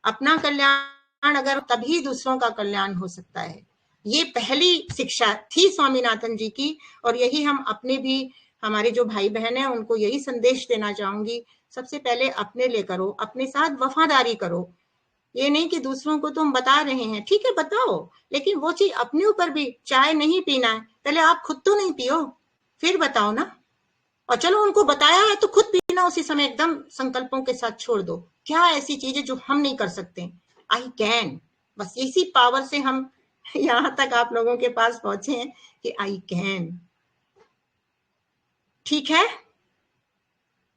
अपना कल्याण अगर, तभी दूसरों का कल्याण हो सकता है। ये पहली शिक्षा थी स्वामीनाथन जी की, और यही हम अपने भी, हमारे जो भाई बहन हैं उनको यही संदेश देना चाहूंगी। सबसे पहले अपने लिए करो, अपने साथ वफादारी करो। ये नहीं कि दूसरों को तुम बता रहे हैं, ठीक है बताओ, लेकिन वो चीज अपने ऊपर भी, चाय नहीं पीना है, पहले आप खुद तो नहीं पियो, फिर बताओ ना। और चलो उनको बताया है तो खुद पीना उसी समय, एकदम संकल्पों के साथ छोड़ दो। क्या ऐसी चीजें जो हम नहीं कर सकते? आई कैन, बस इसी पावर से हम यहाँ तक आप लोगों के पास पहुंचे हैं कि आई कैन। ठीक है,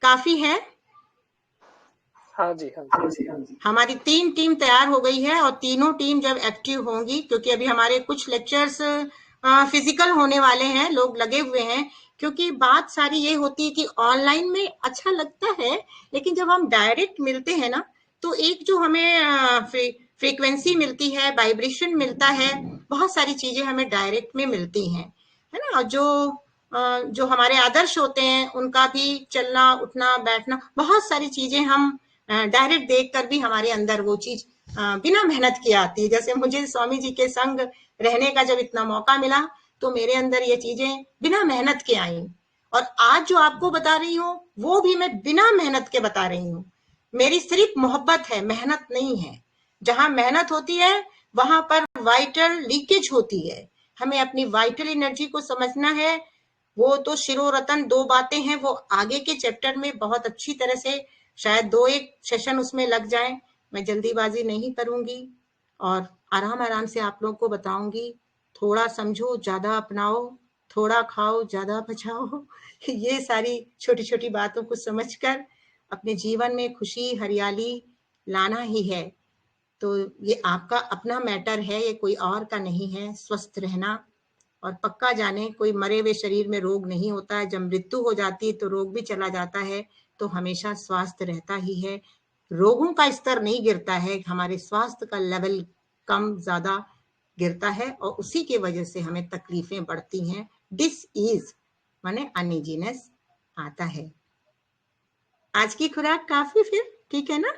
काफी है। हाँ जी। हमारी 3 टीम तैयार हो गई है, और तीनों टीम जब एक्टिव होंगी, क्योंकि अभी हमारे कुछ लेक्चर्स फिजिकल होने वाले हैं, लोग लगे हुए हैं, क्योंकि बात सारी ये होती है कि ऑनलाइन में अच्छा लगता है, लेकिन जब हम डायरेक्ट मिलते हैं ना, तो एक जो हमें फ्रीक्वेंसी मिलती है, वाइब्रेशन मिलता है, बहुत सारी चीजें हमें डायरेक्ट में मिलती हैं, है ना? जो हमारे आदर्श होते हैं उनका भी चलना, उठना, बैठना, बहुत सारी चीजें हम डायरेक्ट देखकर भी हमारे अंदर वो चीज बिना मेहनत की आती है। जैसे मुझे स्वामी जी के संग रहने का जब इतना मौका मिला, तो मेरे अंदर ये चीजें बिना मेहनत के आई, और आज जो आपको बता रही हूँ वो भी मैं बिना मेहनत के बता रही हूँ। मेरी सिर्फ मोहब्बत है, मेहनत नहीं है। जहां मेहनत होती है वहां पर वाइटल लीकेज होती है। हमें अपनी वाइटल एनर्जी को समझना है। वो तो शिरो रतन 2 बातें हैं, वो आगे के चैप्टर में बहुत अच्छी तरह से, शायद 2-1 सेशन उसमें लग जाए। मैं जल्दीबाजी नहीं करूंगी और आराम आराम से आप लोगों को बताऊंगी। थोड़ा समझो, ज्यादा अपनाओ, थोड़ा खाओ, ज्यादा बचाओ। ये सारी छोटी छोटी बातों को समझकर अपने जीवन में खुशी, हरियाली लाना ही है। तो ये आपका अपना मैटर है, ये कोई और का नहीं है। स्वस्थ रहना, और पक्का जाने कोई मरे हुए शरीर में रोग नहीं होता है। जब मृत्यु हो जाती है तो रोग भी चला जाता है, तो हमेशा स्वास्थ्य रहता ही है। रोगों का स्तर नहीं गिरता है, हमारे स्वास्थ्य का लेवल कम ज्यादा गिरता है, और उसी की वजह से हमें तकलीफें बढ़ती हैं। डिसईज माने अनइजीनेस आता है। आज की खुराक काफी फिर ठीक है ना?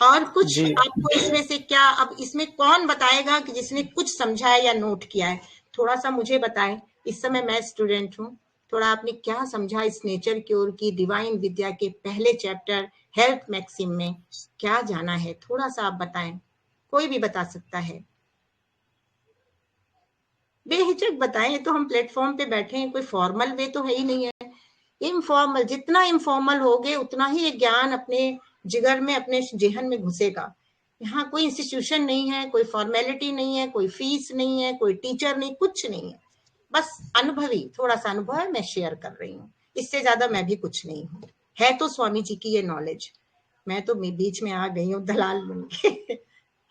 और कुछ जी आपको इसमें से क्या, अब इसमें कौन बताएगा कि जिसने कुछ समझा है या नोट किया है? थोड़ा सा मुझे बताएं। इस समय मैं स्टूडेंट हूँ, थोड़ा आपने क्या समझा इस नेचर क्योर की डिवाइन विद्या के पहले चैप्टर हेल्थ मैक्सिम में क्या जाना है? थोड़ा सा आप बताएं, कोई भी बता सकता है, बेहिचक बताएं। तो हम प्लेटफॉर्म पे बैठे हैं, कोई फॉर्मल वे तो है ही नहीं है। इनफॉर्मल, जितना इनफॉर्मल होगे उतना ही ये ज्ञान अपने जिगर में, अपने जेहन में घुसेगा। यहाँ कोई इंस्टीट्यूशन नहीं है, कोई फॉर्मेलिटी नहीं है, कोई फीस नहीं है, कोई टीचर नहीं, कुछ नहीं है। बस अनुभवी, थोड़ा सा अनुभव है, मैं शेयर कर रही हूँ। इससे ज्यादा मैं भी कुछ नहीं हूँ। है तो स्वामी जी की ये नॉलेज, मैं तो बीच में आ गई हूँ दलाल बन के।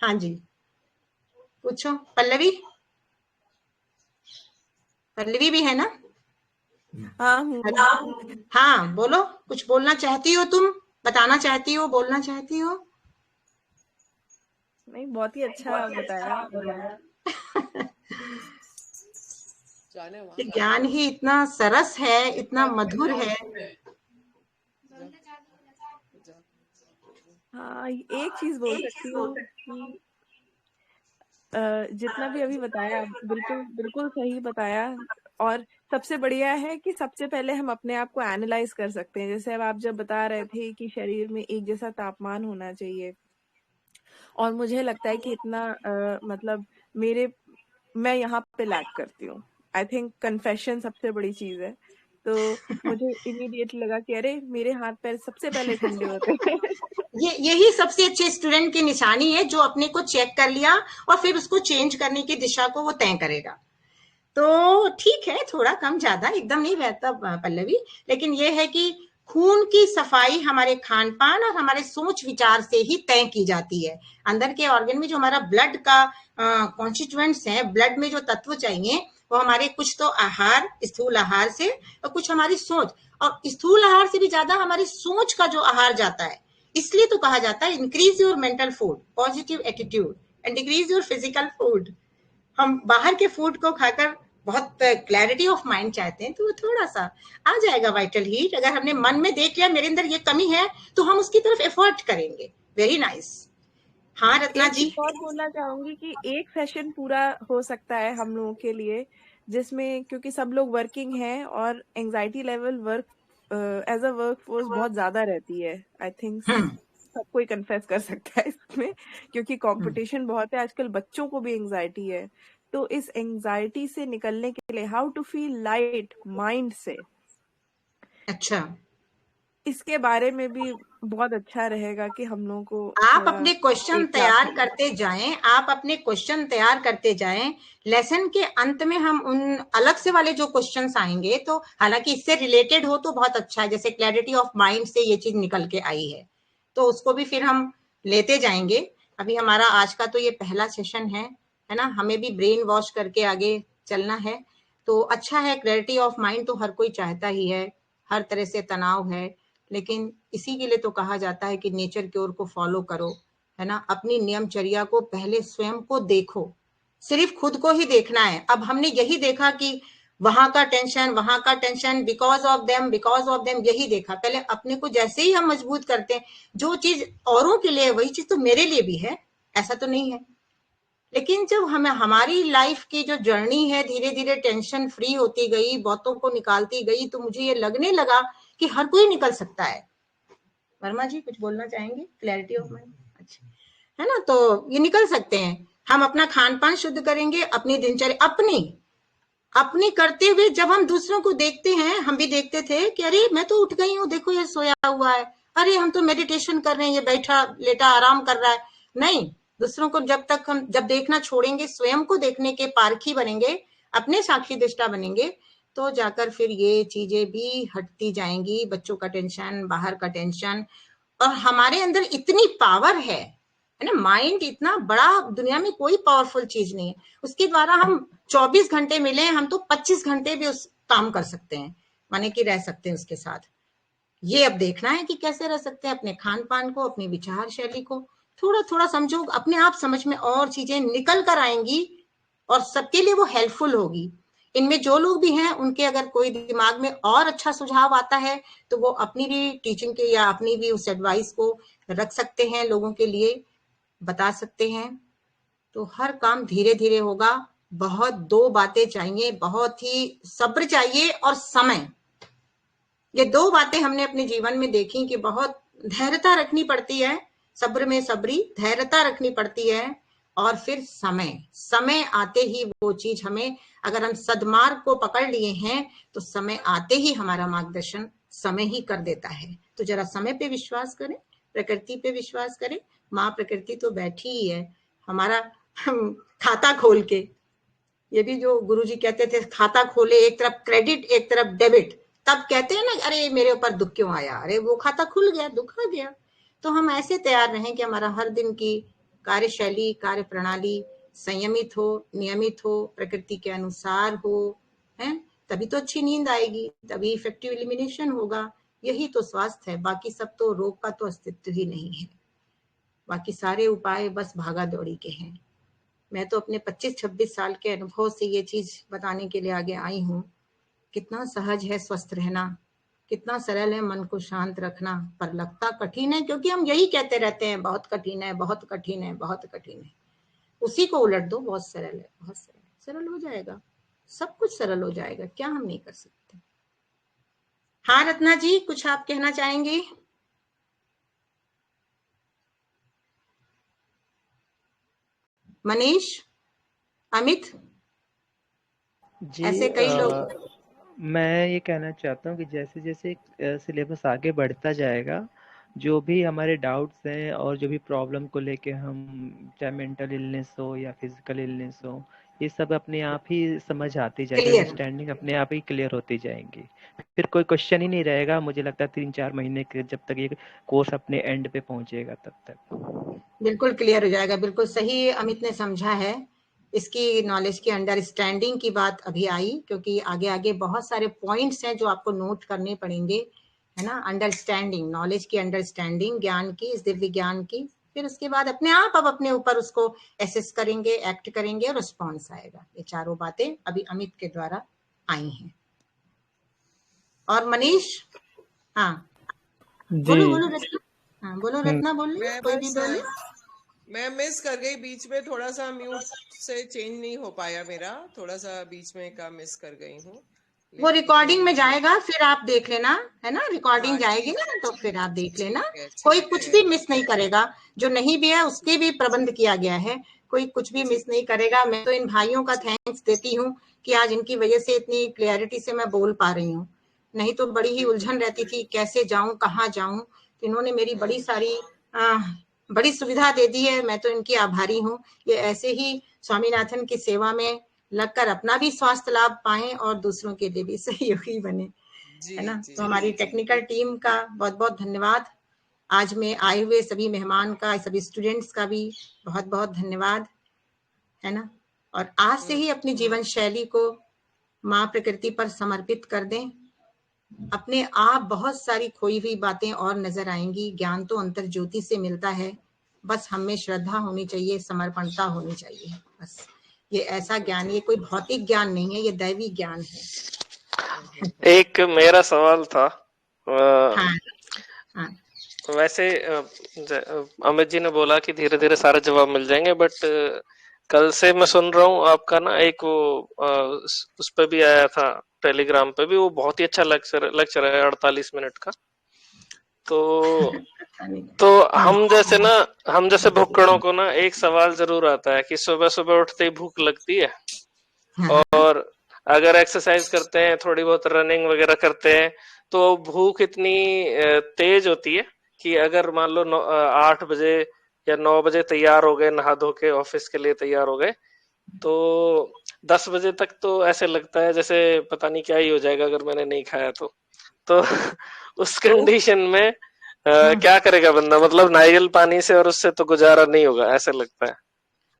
हाँ जी, पूछो। पल्लवी, पल्लवी भी है ना? हाँ हूँ। हाँ बोलो, कुछ बोलना चाहती हो तुम, बताना चाहती हो, बोलना चाहती हो? नहीं, बहुत ही अच्छा बताया। ये ज्ञान ही इतना सरस है, इतना मधुर है। हाँ, एक चीज बोल सकती हूँ कि जितना भी अभी बताया बिल्कुल बिल्कुल सही बताया। और सबसे बढ़िया है कि सबसे पहले हम अपने आप को एनालाइज कर सकते हैं। जैसे अब आप जब बता रहे थे कि शरीर में एक जैसा तापमान होना चाहिए, और मुझे लगता है कि इतना मतलब मैं यहाँ पे लैक करती हूँ। आई थिंक कन्फेशन सबसे बड़ी चीज है। तो मुझे इमीडिएट लगा कि अरे मेरे हाथ पैर सबसे पहले ठंडे होते हैं। यही सबसे अच्छे स्टूडेंट की निशानी है, जो अपने को चेक कर लिया और फिर उसको चेंज करने की दिशा को वो तय करेगा। तो ठीक है, थोड़ा कम ज्यादा एकदम नहीं रहता पल्लवी, लेकिन ये है कि खून की सफाई हमारे खान पान और हमारे सोच विचार से ही तय की जाती है। अंदर के ऑर्गन में जो हमारा ब्लड का कॉन्स्टिट्यूएंट्स है, ब्लड में जो तत्व चाहिए, वो हमारे कुछ तो आहार, स्थूल आहार से, और कुछ हमारी सोच, और स्थूल आहार से भी ज्यादा हमारी सोच का जो आहार जाता है। इसलिए तो कहा जाता है increase your mental food, positive attitude, and decrease your physical food. हम बाहर के फूड को खाकर बहुत क्लैरिटी ऑफ माइंड चाहते हैं, तो वो थोड़ा सा आ जाएगा वाइटल हीट। अगर हमने मन में देख लिया मेरे अंदर ये कमी है, तो हम उसकी तरफ एफर्ट करेंगे। Very nice. हाँ रत्ना एक जी। चीज और बोलना चाहूंगी कि एक सेशन पूरा हो सकता है हम लोगों के लिए, जिसमें क्योंकि सब लोग वर्किंग हैं और anxiety level work as a work force बहुत ज्यादा रहती है। आई थिंक सब कोई कन्फेस कर सकता है इसमें, क्योंकि कंपटीशन बहुत है आजकल, बच्चों को भी एंजाइटी है। तो इस एंजाइटी से निकलने के लिए how to feel light mind से, अच्छा, इसके बारे में भी बहुत अच्छा रहेगा कि हम लोगों को आप थोड़ा अपने क्वेश्चन एक क्लास तैयार में। करते जाएं, आप अपने क्वेश्चन तैयार करते जाएं। लेसन के अंत में हम उन अलग से वाले जो क्वेश्चंस आएंगे, तो हालांकि इससे रिलेटेड हो तो बहुत अच्छा है, जैसे क्लैरिटी ऑफ माइंड से ये चीज निकल के आई है, तो उसको भी फिर हम लेते जाएंगे। अभी हमारा आज का तो ये पहला सेशन है ना? हमें भी ब्रेन वॉश करके आगे चलना है, तो अच्छा है। क्लैरिटी ऑफ माइंड तो हर कोई चाहता ही है, हर तरह से तनाव है, लेकिन इसी के लिए तो कहा जाता है कि नेचर क्योर को फॉलो करो, है ना? अपनी नियमचर्या को पहले स्वयं को देखो, सिर्फ खुद को ही देखना है। अब हमने यही देखा कि वहां का टेंशन, बिकॉज ऑफ देम, यही देखा। पहले अपने को जैसे ही हम मजबूत करते हैं, जो चीज औरों के लिए वही चीज तो मेरे लिए भी है, ऐसा तो नहीं है। लेकिन जब हमें हमारी लाइफ की जो जर्नी है धीरे धीरे टेंशन फ्री होती गई, बातों को निकालती गई, तो मुझे ये लगने लगा कि हर कोई निकल सकता है। वर्मा जी कुछ बोलना चाहेंगे? क्लैरिटी ऑफ माइंड, अच्छा है ना? तो ये निकल सकते हैं। हम अपना खान पान शुद्ध करेंगे, अपनी दिनचर्या अपनी करते हुए, जब हम दूसरों को देखते हैं, हम भी देखते थे कि अरे मैं तो उठ गई हूँ, देखो ये सोया हुआ है, अरे हम तो मेडिटेशन कर रहे हैं, ये बैठा लेटा आराम कर रहा है। नहीं, दूसरों को जब देखना छोड़ेंगे, स्वयं को देखने के पारखी बनेंगे, अपने साक्षी दृष्टा बनेंगे, तो जाकर फिर ये चीजें भी हटती जाएंगी। बच्चों का टेंशन, बाहर का टेंशन, और हमारे अंदर इतनी पावर है ना, माइंड इतना बड़ा, दुनिया में कोई पावरफुल चीज नहीं है। उसके द्वारा हम 24 घंटे मिले, हम तो 25 घंटे भी उस काम कर सकते हैं, माने कि रह सकते हैं उसके साथ। ये अब देखना है कि कैसे रह सकते हैं, अपने खान पान को, अपनी विचार शैली को थोड़ा थोड़ा समझो, अपने आप समझ में और चीजें निकल कर आएंगी और सबके लिए वो हेल्पफुल होगी। इनमें जो लोग भी हैं उनके अगर कोई दिमाग में और अच्छा सुझाव आता है तो वो अपनी भी टीचिंग के या अपनी भी उस एडवाइस को रख सकते हैं, लोगों के लिए बता सकते हैं। तो हर काम धीरे धीरे होगा। बहुत 2 बातें चाहिए, बहुत ही सब्र चाहिए और समय। ये 2 बातें हमने अपने जीवन में देखी कि बहुत धैर्यता रखनी पड़ती है, सब्र में सबरी, धैर्यता रखनी पड़ती है, और फिर समय आते ही वो चीज हमें, अगर हम सद्मार्ग को पकड़ लिए हैं तो समय आते ही हमारा मार्गदर्शन समय ही कर देता है। तो जरा समय पे विश्वास करें, प्रकृति पे विश्वास करें। माँ प्रकृति तो बैठी ही है हमारा खाता खोल के। ये भी जो गुरुजी कहते थे, खाता खोले, एक तरफ क्रेडिट एक तरफ डेबिट, तब कहते हैं ना, अरे मेरे ऊपर दुख क्यों आया, अरे वो खाता खुल गया, दुख आ गया। तो हम ऐसे तैयार रहें कि हमारा हर दिन की कार्यशैली, कार्य प्रणाली संयमित हो, नियमित हो, प्रकृति के अनुसार हो, है, तभी तो अच्छी नींद आएगी, तभी इफेक्टिव एलिमिनेशन होगा। यही तो स्वास्थ्य है, बाकी सब तो रोग का तो अस्तित्व ही नहीं है। बाकी सारे उपाय बस भागा दौड़ी के हैं। मैं तो अपने 25-26 साल के अनुभव से ये चीज बताने के लिए आगे आई हूँ। कितना सहज है स्वस्थ रहना, कितना सरल है मन को शांत रखना, पर लगता कठिन है, क्योंकि हम यही कहते रहते हैं, बहुत कठिन है, बहुत कठिन है, बहुत कठिन है। उसी को उलट दो, बहुत सरल है, बहुत सरल, सरल हो जाएगा, सब कुछ सरल हो जाएगा। क्या हम नहीं कर सकते? हाँ रत्ना जी, कुछ आप कहना चाहेंगे? मनीष, अमित, जी ऐसे कई लोग। मैं ये कहना चाहता हूँ कि जैसे जैसे सिलेबस आगे बढ़ता जाएगा, जो भी हमारे डाउट्स हैं और जो भी प्रॉब्लम को लेके हम, चाहे मेंटल इलनेस हो या फिजिकल इलनेस हो, ये सब अपने आप ही समझ आती जाएगी, क्लियर, अंडरस्टैंडिंग अपने आप ही क्लियर होती जाएंगी। फिर कोई क्वेश्चन ही नहीं रहेगा। मुझे लगता है 3-4 महीने के जब तक ये कोर्स अपने एंड पे पहुंचेगा तब तक बिल्कुल क्लियर हो जाएगा। बिल्कुल सही अमित ने समझा है। इसकी नॉलेज की अंडरस्टैंडिंग की बात अभी आई, क्योंकि आगे आगे बहुत सारे पॉइंट्स हैं जो आपको नोट करने पड़ेंगे, है ना। अंडरस्टैंडिंग, नॉलेज की अंडरस्टैंडिंग, ज्ञान की, इस दिव्य ज्ञान की। फिर उसके बाद अपने आप अब अपने ऊपर उसको एसेस करेंगे, एक्ट करेंगे और रिस्पॉन्स आएगा। ये चारों बातें अभी अमित के द्वारा आई हैं। और मनीष, हाँ बोलो जी। बोलो रत्ना, हाँ बोलो रत्ना, बोलिए, मैं कोई भी बस बोले। मैं मिस कर गई बीच में, थोड़ा सा म्यूट से चेंज नहीं हो पाया मेरा, थोड़ा सा बीच में का मिस कर गई हूँ। वो रिकॉर्डिंग में लेकिन जाएगा, फिर आप देख लेना, है ना। रिकॉर्डिंग हाँ जाएगी ठीक ना, है, तो फिर आप देख लेना। कोई ठीक कुछ है। भी मिस नहीं करेगा, जो नहीं भी है उसके भी प्रबंध किया गया है, कोई कुछ भी मिस नहीं करेगा। मैं तो इन भाइयों का थैंक्स देती हूँ कि आज इनकी वजह से इतनी क्लियरिटी से मैं बोल पा रही हूँ, नहीं तो बड़ी ही उलझन रहती थी, कैसे जाऊं, कहाँ जाऊं। तो इन्होंने मेरी बड़ी सारी बड़ी सुविधा दे दी है, मैं तो इनकी आभारी हूँ। ये ऐसे ही स्वामीनाथन की सेवा में लगकर अपना भी स्वास्थ्य लाभ पाएं और दूसरों के लिए भी सहयोगी बने, है ना। तो हमारी टेक्निकल टीम का बहुत बहुत धन्यवाद। आज में आए हुए सभी मेहमान का, सभी स्टूडेंट्स का भी बहुत बहुत धन्यवाद, है ना। और आज से ही अपनी जीवन शैली को माँ प्रकृति पर समर्पित कर दें। अपने आप बहुत सारी खोई हुई बातें और नजर आएंगी। ज्ञान तो अंतर ज्योति से मिलता है, बस हमें श्रद्धा होनी चाहिए, समर्पणता होनी चाहिए, बस। ये ऐसा ज्ञान, ये कोई भौतिक ज्ञान नहीं है, ये दैवी ज्ञान है। एक मेरा सवाल था। हाँ हाँ वैसे अमित जी ने बोला कि धीरे धीरे सारे जवाब मिल जाएंगे, बट कल से मैं सुन रहा हूँ आपका ना, एक वो उस पे भी आया था, टेलीग्राम पे भी, वो बहुत ही अच्छा लेक्चर है 48 मिनट का। तो हम जैसे भुक्कड़ों को ना एक सवाल जरूर आता है कि सुबह सुबह उठते ही भूख लगती है, और अगर एक्सरसाइज करते हैं, थोड़ी बहुत रनिंग वगैरह करते हैं, तो भूख इतनी तेज होती है कि अगर मान लो 8 बजे या 9 बजे तैयार हो गए, नहा धो के ऑफिस के लिए तैयार हो गए, तो 10 बजे तक तो ऐसे लगता है जैसे पता नहीं क्या ही हो जाएगा अगर मैंने नहीं खाया तो उस कंडीशन में क्या करेगा बंदा, मतलब नारियल पानी से और उससे तो गुजारा नहीं होगा ऐसे लगता है।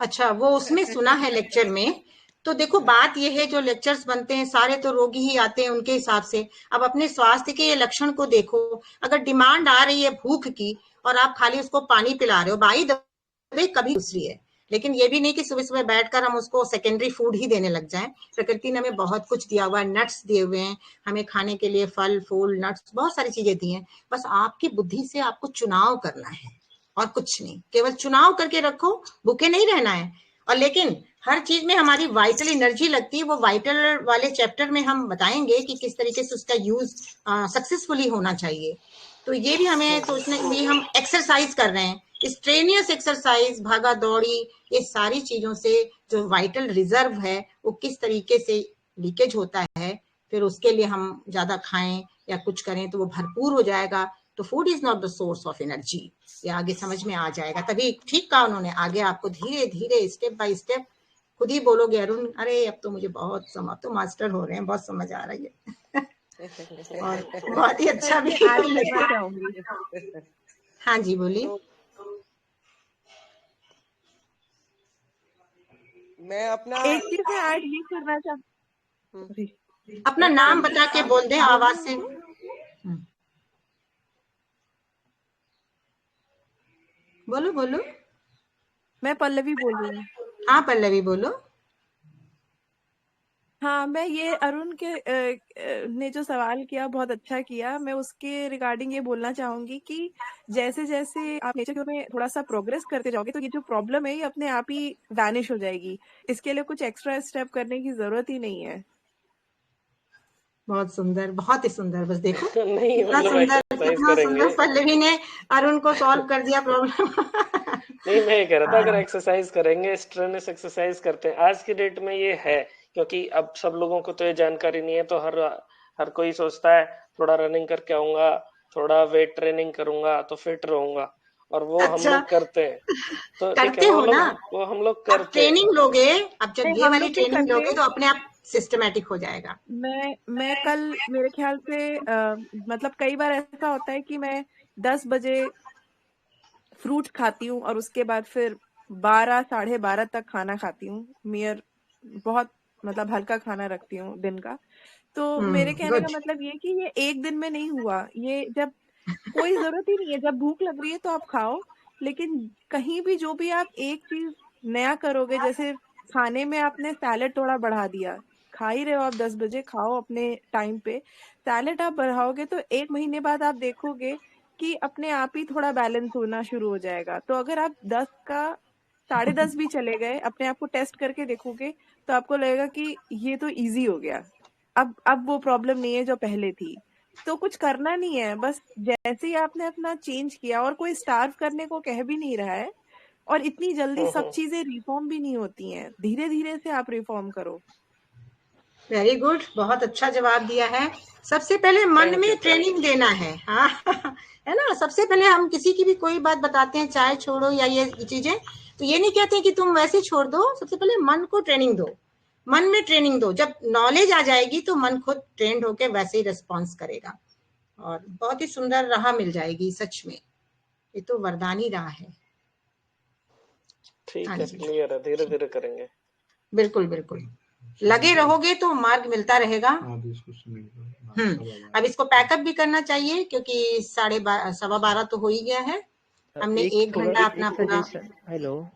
अच्छा, वो उसमें सुना है लेक्चर में। तो देखो बात ये है, जो लेक्चर्स बनते हैं सारे तो रोगी ही आते हैं उनके हिसाब से। अब अपने स्वास्थ्य के ये लक्षण को देखो, अगर डिमांड आ रही है भूख की और आप खाली उसको पानी पिला रहे हो, बाई द वे कभी दूसरी है। लेकिन ये भी नहीं कि सुबह सुबह बैठकर हम उसको सेकेंडरी फूड ही देने लग जाएं। प्रकृति ने हमें बहुत कुछ दिया हुआ है, नट्स दिए हुए हैं हमें खाने के लिए, फल फूल नट्स बहुत सारी चीजें दी हैं। बस आपकी बुद्धि से आपको चुनाव करना है और कुछ नहीं, केवल चुनाव करके रखो, भूखे नहीं रहना है। और लेकिन हर चीज में हमारी वाइटल एनर्जी लगती है, वो वाइटल वाले चैप्टर में हम बताएंगे कि किस तरीके से उसका यूज सक्सेसफुली होना चाहिए। तो ये भी हमें सोचना, ये हम एक्सरसाइज कर रहे हैं, स्ट्रेनियस एक्सरसाइज, भागा दौड़ी, ये सारी चीजों से जो वाइटल रिजर्व है वो किस तरीके से लीकेज होता है, फिर उसके लिए हम ज्यादा खाएं या कुछ करें तो वो भरपूर हो जाएगा। तो food is not the source of energy, ये आगे समझ में आ जाएगा। तभी ठीक कहा उन्होंने, आगे आपको धीरे धीरे स्टेप बाय स्टेप खुद ही बोलोगे अरुण, अरे अब तो मुझे बहुत समझ, तो मास्टर हो रहे हैं, बहुत समझ आ रही है। और बहुत ही अच्छा भी मैं ऐड करना चाहूंगी। हाँ जी बोलिए। मैं अपना एक चीज मैं ऐड ये करना अपना नाम बता के बोल दें आवाज से। बोलो बोलो। मैं पल्लवी बोल रही हूँ। हाँ पल्लवी बोलो। हाँ, मैं ये अरुण के ने जो सवाल किया बहुत अच्छा किया। मैं उसके रिगार्डिंग ये बोलना चाहूंगी कि जैसे जैसे आप नेचर में थोड़ा सा प्रोग्रेस करते जाओगे तो ये जो प्रॉब्लम है ये अपने आप ही वैनिश हो जाएगी। इसके लिए कुछ एक्स्ट्रा स्टेप करने की जरूरत ही नहीं है। बहुत सुंदर, बहुत ही सुंदर। बस देखो नहीं कितना मतलब सुंदर, एक्सरसाइज कितना करेंगे। सुंदर पल्लवी ने अरुण को सॉल्व कर दिया प्रॉब्लम। नहीं मैं ये कह रहा था अगर एक्सरसाइज करेंगे, स्ट्रेनस एक्सरसाइज करते हैं आज की डेट में ये है, क्योंकि अब सब लोगों को तो ये जानकारी नहीं है, तो हर कोई सोचता है थोड़ा रनिंग करके आऊंगा, थोड़ा वेट ट्रेनिंग करूंगा तो फिट रहूंगा, और वो हम अच्छा लोग करते हैं। तो ठीक करते है हो ना, वो हम लोग अब करते हैं। ट्रेनिंग लोगे, अब जब नहीं, ये हम वाली लोग क्या ट्रेनिंग करते लोगे हैं, तो अपने आप सिस्टमेटिक हो जाएगा। मैं कल मेरे ख्याल से मतलब कई बार ऐसा होता है कि मैं 10 बजे फ्रूट खाती हूँ और उसके बाद फिर 12 साढ़े 12 तक खाना खाती हूँ। बहुत मतलब हल्का खाना रखती हूँ दिन का। तो मेरे कहने का गुड। मतलब ये कि ये एक दिन में नहीं हुआ। ये जब कोई जरूरत ही नहीं है, जब भूख लग रही है तो आप खाओ। लेकिन कहीं भी जो भी आप एक चीज नया करोगे, जैसे खाने में आपने सैलेड थोड़ा बढ़ा दिया, खा ही रहे हो आप 10 बजे, खाओ अपने टाइम पे। सैलेड आप बढ़ाओगे तो 1 महीने बाद आप देखोगे कि अपने आप ही थोड़ा बैलेंस होना शुरू हो जाएगा। तो अगर आप 10 का 10:30 भी चले गए, अपने आप को टेस्ट करके देखोगे तो आपको लगेगा कि ये तो इजी हो गया। अब वो प्रॉब्लम नहीं है जो पहले थी। तो कुछ करना नहीं है, बस जैसे ही आपने अपना चेंज किया, और कोई स्टार्व करने को कह भी नहीं रहा है, और इतनी जल्दी सब चीजें रिफॉर्म भी नहीं होती हैं। धीरे धीरे से आप रिफॉर्म करो। वेरी गुड, बहुत अच्छा जवाब दिया है। सबसे पहले मन में ट्रेनिंग देना है। हाँ है ना, सबसे पहले हम किसी की भी कोई बात बताते हैं, चाय छोड़ो या ये चीजें, तो ये नहीं कहते कि तुम वैसे छोड़ दो, सबसे पहले मन को ट्रेनिंग दो, मन में ट्रेनिंग दो। जब नॉलेज आ जाएगी तो मन खुद ट्रेंड होके वैसे ही रिस्पॉन्स करेगा और बहुत ही सुंदर राह मिल जाएगी। सच में ये तो वरदानी राह है। ठीक हाँ है, जी क्लियर है, धीरे धीरे करेंगे। बिल्कुल बिल्कुल, लगे रहोगे तो मार्ग मिलता रहेगा। अब इसको पैकअप भी करना चाहिए क्योंकि 12:15 तो हो ही गया है। हमने एक घंटा अपना पूरा। हेलो,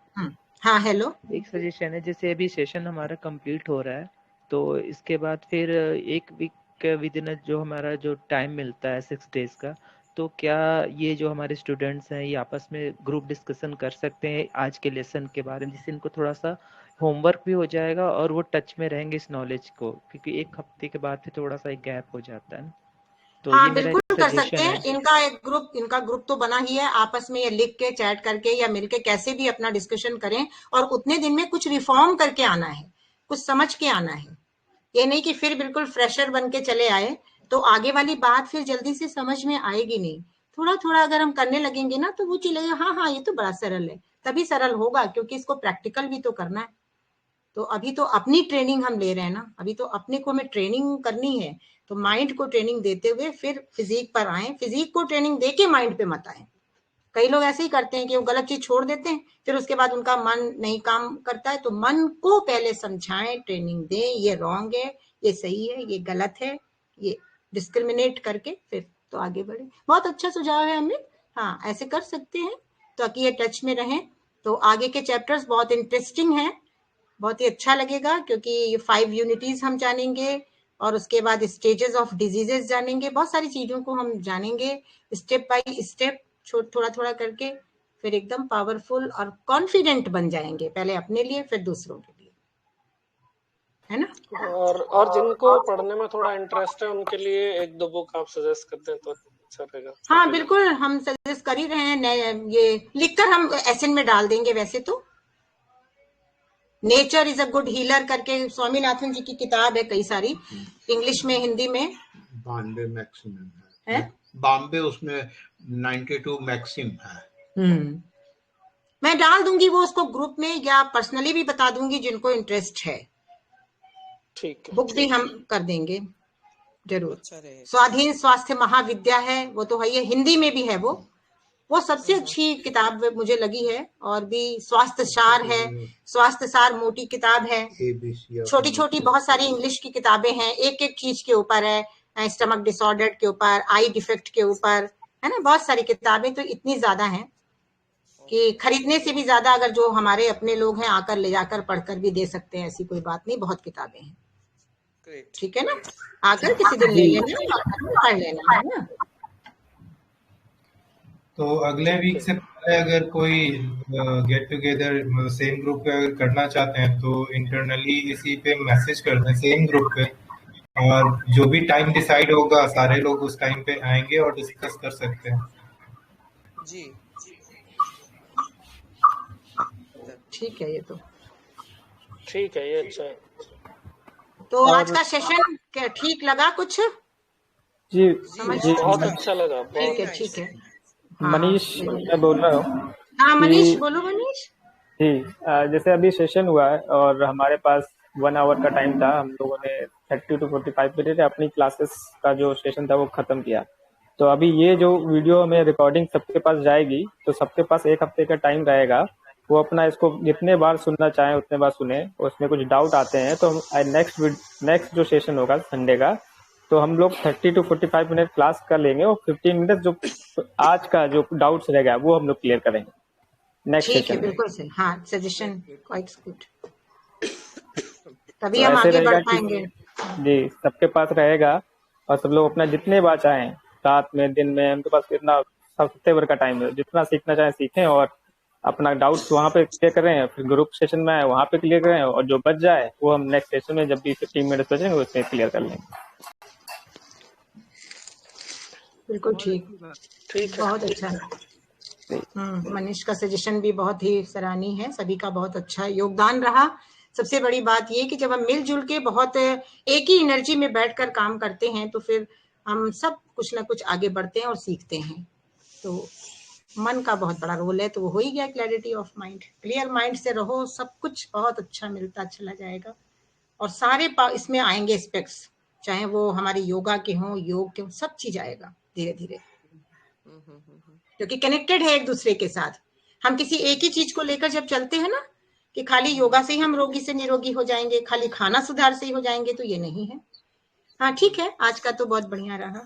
हाँ हेलो। एक सजेशन है, जैसे अभी सेशन हमारा कंप्लीट हो रहा है तो इसके बाद फिर एक वीक विद इन जो हमारा जो टाइम मिलता है 6 डेज का, तो क्या ये जो हमारे स्टूडेंट्स हैं ये आपस में ग्रुप डिस्कशन कर सकते हैं आज के लेसन के बारे में, जिससे इनको थोड़ा सा होमवर्क भी हो जाएगा और वो टच में रहेंगे इस नॉलेज को, क्योंकि एक हफ्ते के बाद फिर थोड़ा सा एक गैप हो जाता है ना। तो ये हाँ मेरा बिल्कुल कर सकते सजेशन हैं। है। इनका ग्रुप तो बना ही है, आपस में ये लिख के चैट करके या मिलके कैसे भी अपना डिस्कशन करें, और उतने दिन में कुछ रिफॉर्म करके आना है, कुछ समझ के आना है। ये नहीं कि फिर बिल्कुल फ्रेशर बन के चले आए तो आगे वाली बात फिर जल्दी से समझ में आएगी नहीं। थोड़ा थोड़ा अगर हम करने लगेंगे ना तो वो चलेगा, हाँ हाँ ये तो बड़ा सरल है, तभी सरल होगा क्योंकि इसको प्रैक्टिकल भी तो करना है। तो अभी तो अपनी ट्रेनिंग हम ले रहे हैं ना, अभी तो अपने को हमें ट्रेनिंग करनी है, तो माइंड को ट्रेनिंग देते हुए फिर फिजिक पर आए। फिजिक को ट्रेनिंग देके माइंड पे मत आए। कई लोग ऐसे ही करते हैं कि वो गलत चीज छोड़ देते हैं, फिर उसके बाद उनका मन नहीं काम करता है। तो मन को पहले समझाएं, ट्रेनिंग दें, ये रॉन्ग है, ये सही है, ये गलत है, ये डिस्क्रिमिनेट करके फिर तो आगे बढ़े। बहुत अच्छा सुझाव है अमित। हाँ, ऐसे कर सकते हैं ताकि ये टच में रहें। तो आगे के चैप्टर्स बहुत इंटरेस्टिंग हैं, बहुत ही अच्छा लगेगा, क्योंकि ये 5 यूनिटीज हम जानेंगे और उसके बाद स्टेजेस ऑफ डिजीजेस जानेंगे। बहुत सारी चीजों को हम जानेंगे स्टेप बाय स्टेप, थोड़ा थोड़ा करके, फिर एकदम पावरफुल और कॉन्फिडेंट बन जाएंगे, पहले अपने लिए फिर दूसरों के लिए, है ना। और जिनको पढ़ने में थोड़ा इंटरेस्ट है उनके लिए 1-2 बुक आप सजेस्ट कर दें तो अच्छा रहेगा। हाँ बिल्कुल, हम सजेस्ट कर ही रहे हैं, ये लिखकर हम एसएन में डाल देंगे। वैसे तो nature is a good healer करके स्वामीनाथन जी की किताब है, कई सारी इंग्लिश में, हिंदी में। बॉम्बे मैक्सिमम है, बॉम्बे उसमें 92 मैक्सिम है। मैं डाल दूंगी वो उसको ग्रुप में, या पर्सनली भी बता दूंगी जिनको इंटरेस्ट है। ठीक है, बुक भी हम कर देंगे जरूर। अच्छा रहेगा। स्वाधीन स्वास्थ्य महाविद्या है, वो तो है, ये हिंदी में भी है, वो सबसे अच्छी किताब मुझे लगी है। और भी स्वास्थ्य सार है, स्वास्थ्य सार मोटी किताब है। छोटी छोटी बहुत सारी इंग्लिश की किताबें हैं, एक एक चीज के ऊपर है, स्टमक डिसऑर्डर के ऊपर, आई डिफेक्ट के ऊपर, है ना। बहुत सारी किताबें तो इतनी ज्यादा हैं कि खरीदने से भी ज्यादा अगर जो हमारे अपने लोग हैं आकर ले जाकर पढ़कर भी दे सकते हैं, ऐसी कोई बात नहीं, बहुत किताबें हैं। ठीक है ना, आकर किसी दिन ले लेना, पढ़ लेना, है ना। तो अगले वीक से पहले अगर कोई गेट टुगेदर सेम ग्रुप पे अगर करना चाहते हैं तो इंटरनली इसी पे मैसेज कर दें, सेम ग्रुप पे, और जो भी टाइम डिसाइड होगा सारे लोग उस टाइम पे आएंगे और डिस्कस कर सकते हैं। जी ठीक है, ये तो ठीक है, ये अच्छा है। तो आज का सेशन क्या ठीक लगा कुछ? जी जी बहुत अच्छा लगा। ठीक है, ठीक है। मनीष मैं बोल रहा हूँ। हाँ मनीष, बोलो मनीष। जी जैसे अभी सेशन हुआ है और हमारे पास 1 आवर का टाइम था, हम लोगों ने 30 to 45 मिनट अपनी क्लासेस का जो सेशन था वो खत्म किया। तो अभी ये जो वीडियो में रिकॉर्डिंग सबके पास जाएगी, तो सबके पास 1 हफ्ते का टाइम रहेगा, वो अपना इसको जितने बार सुनना चाहें उतने बार सुने। उसमें कुछ डाउट आते हैं तो नेक्स्ट जो सेशन होगा संडे का, तो हम लोग 30 to 45 मिनट क्लास कर लेंगे और 15 मिनट जो आज का जो डाउट्स रहेगा वो हम लोग क्लियर करेंगे नेक्स्ट ठीक है, सेशन में। बिल्कुल सही। हाँ, सजेशन क्वाइट गुड, तभी तो हम ऐसे आगे रहेगा बढ़ कि पाएंगे। जी सबके पास रहेगा और सब लोग अपना जितने बार चाहें, रात में दिन में, उनके पास इतना हफ्ते भर का टाइम है, जितना सीखना चाहें सीखें और अपना डाउट्स वहाँ पे क्लियर करें। फिर ग्रुप सेशन में आए वहाँ पे क्लियर करें, और जो बच जाए वो हम नेक्स्ट सेशन में जब भी 15 मिनट बचेंगे उसमें क्लियर कर लेंगे। बिल्कुल ठीक, बहुत अच्छा। मनीष का सजेशन भी बहुत ही सराहनीय है, सभी का बहुत अच्छा योगदान रहा। सबसे बड़ी बात ये कि जब हम मिलजुल के बहुत एक ही एनर्जी में बैठकर काम करते हैं तो फिर हम सब कुछ ना कुछ आगे बढ़ते हैं और सीखते हैं। तो मन का बहुत बड़ा रोल है, तो वो हो ही गया, clarity of mind. Clear mind से रहो, सब कुछ बहुत अच्छा मिलता चला जाएगा। और सारे इसमें आएंगे एस्पेक्ट्स, चाहे वो हमारे योगा के हों, योग के हों, सब चीज आएगा धीरे धीरे, क्योंकि कनेक्टेड है एक दूसरे के साथ। हम किसी एक ही चीज को लेकर जब चलते हैं ना कि खाली योगा से ही हम रोगी से निरोगी हो जाएंगे, खाली खाना सुधार से ही हो जाएंगे, तो ये नहीं है। हाँ ठीक है, आज का तो बहुत बढ़िया रहा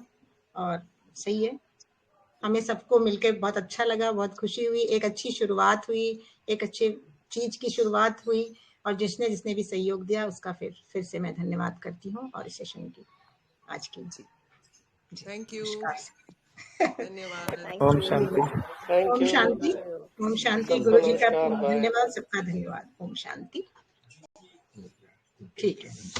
और सही है। हमें सबको मिलकर बहुत अच्छा लगा, बहुत खुशी हुई, एक अच्छी शुरुआत हुई, एक अच्छी चीज की शुरुआत हुई। और जिसने जिसने भी सहयोग दिया उसका फिर से मैं धन्यवाद करती हूँ। और इस सेशन की आज की थैंक यू, धन्यवाद। ओम शांति। ओम शांति, ओम शांति। गुरु जी का धन्यवाद, सबका धन्यवाद। ओम शांति। ठीक है।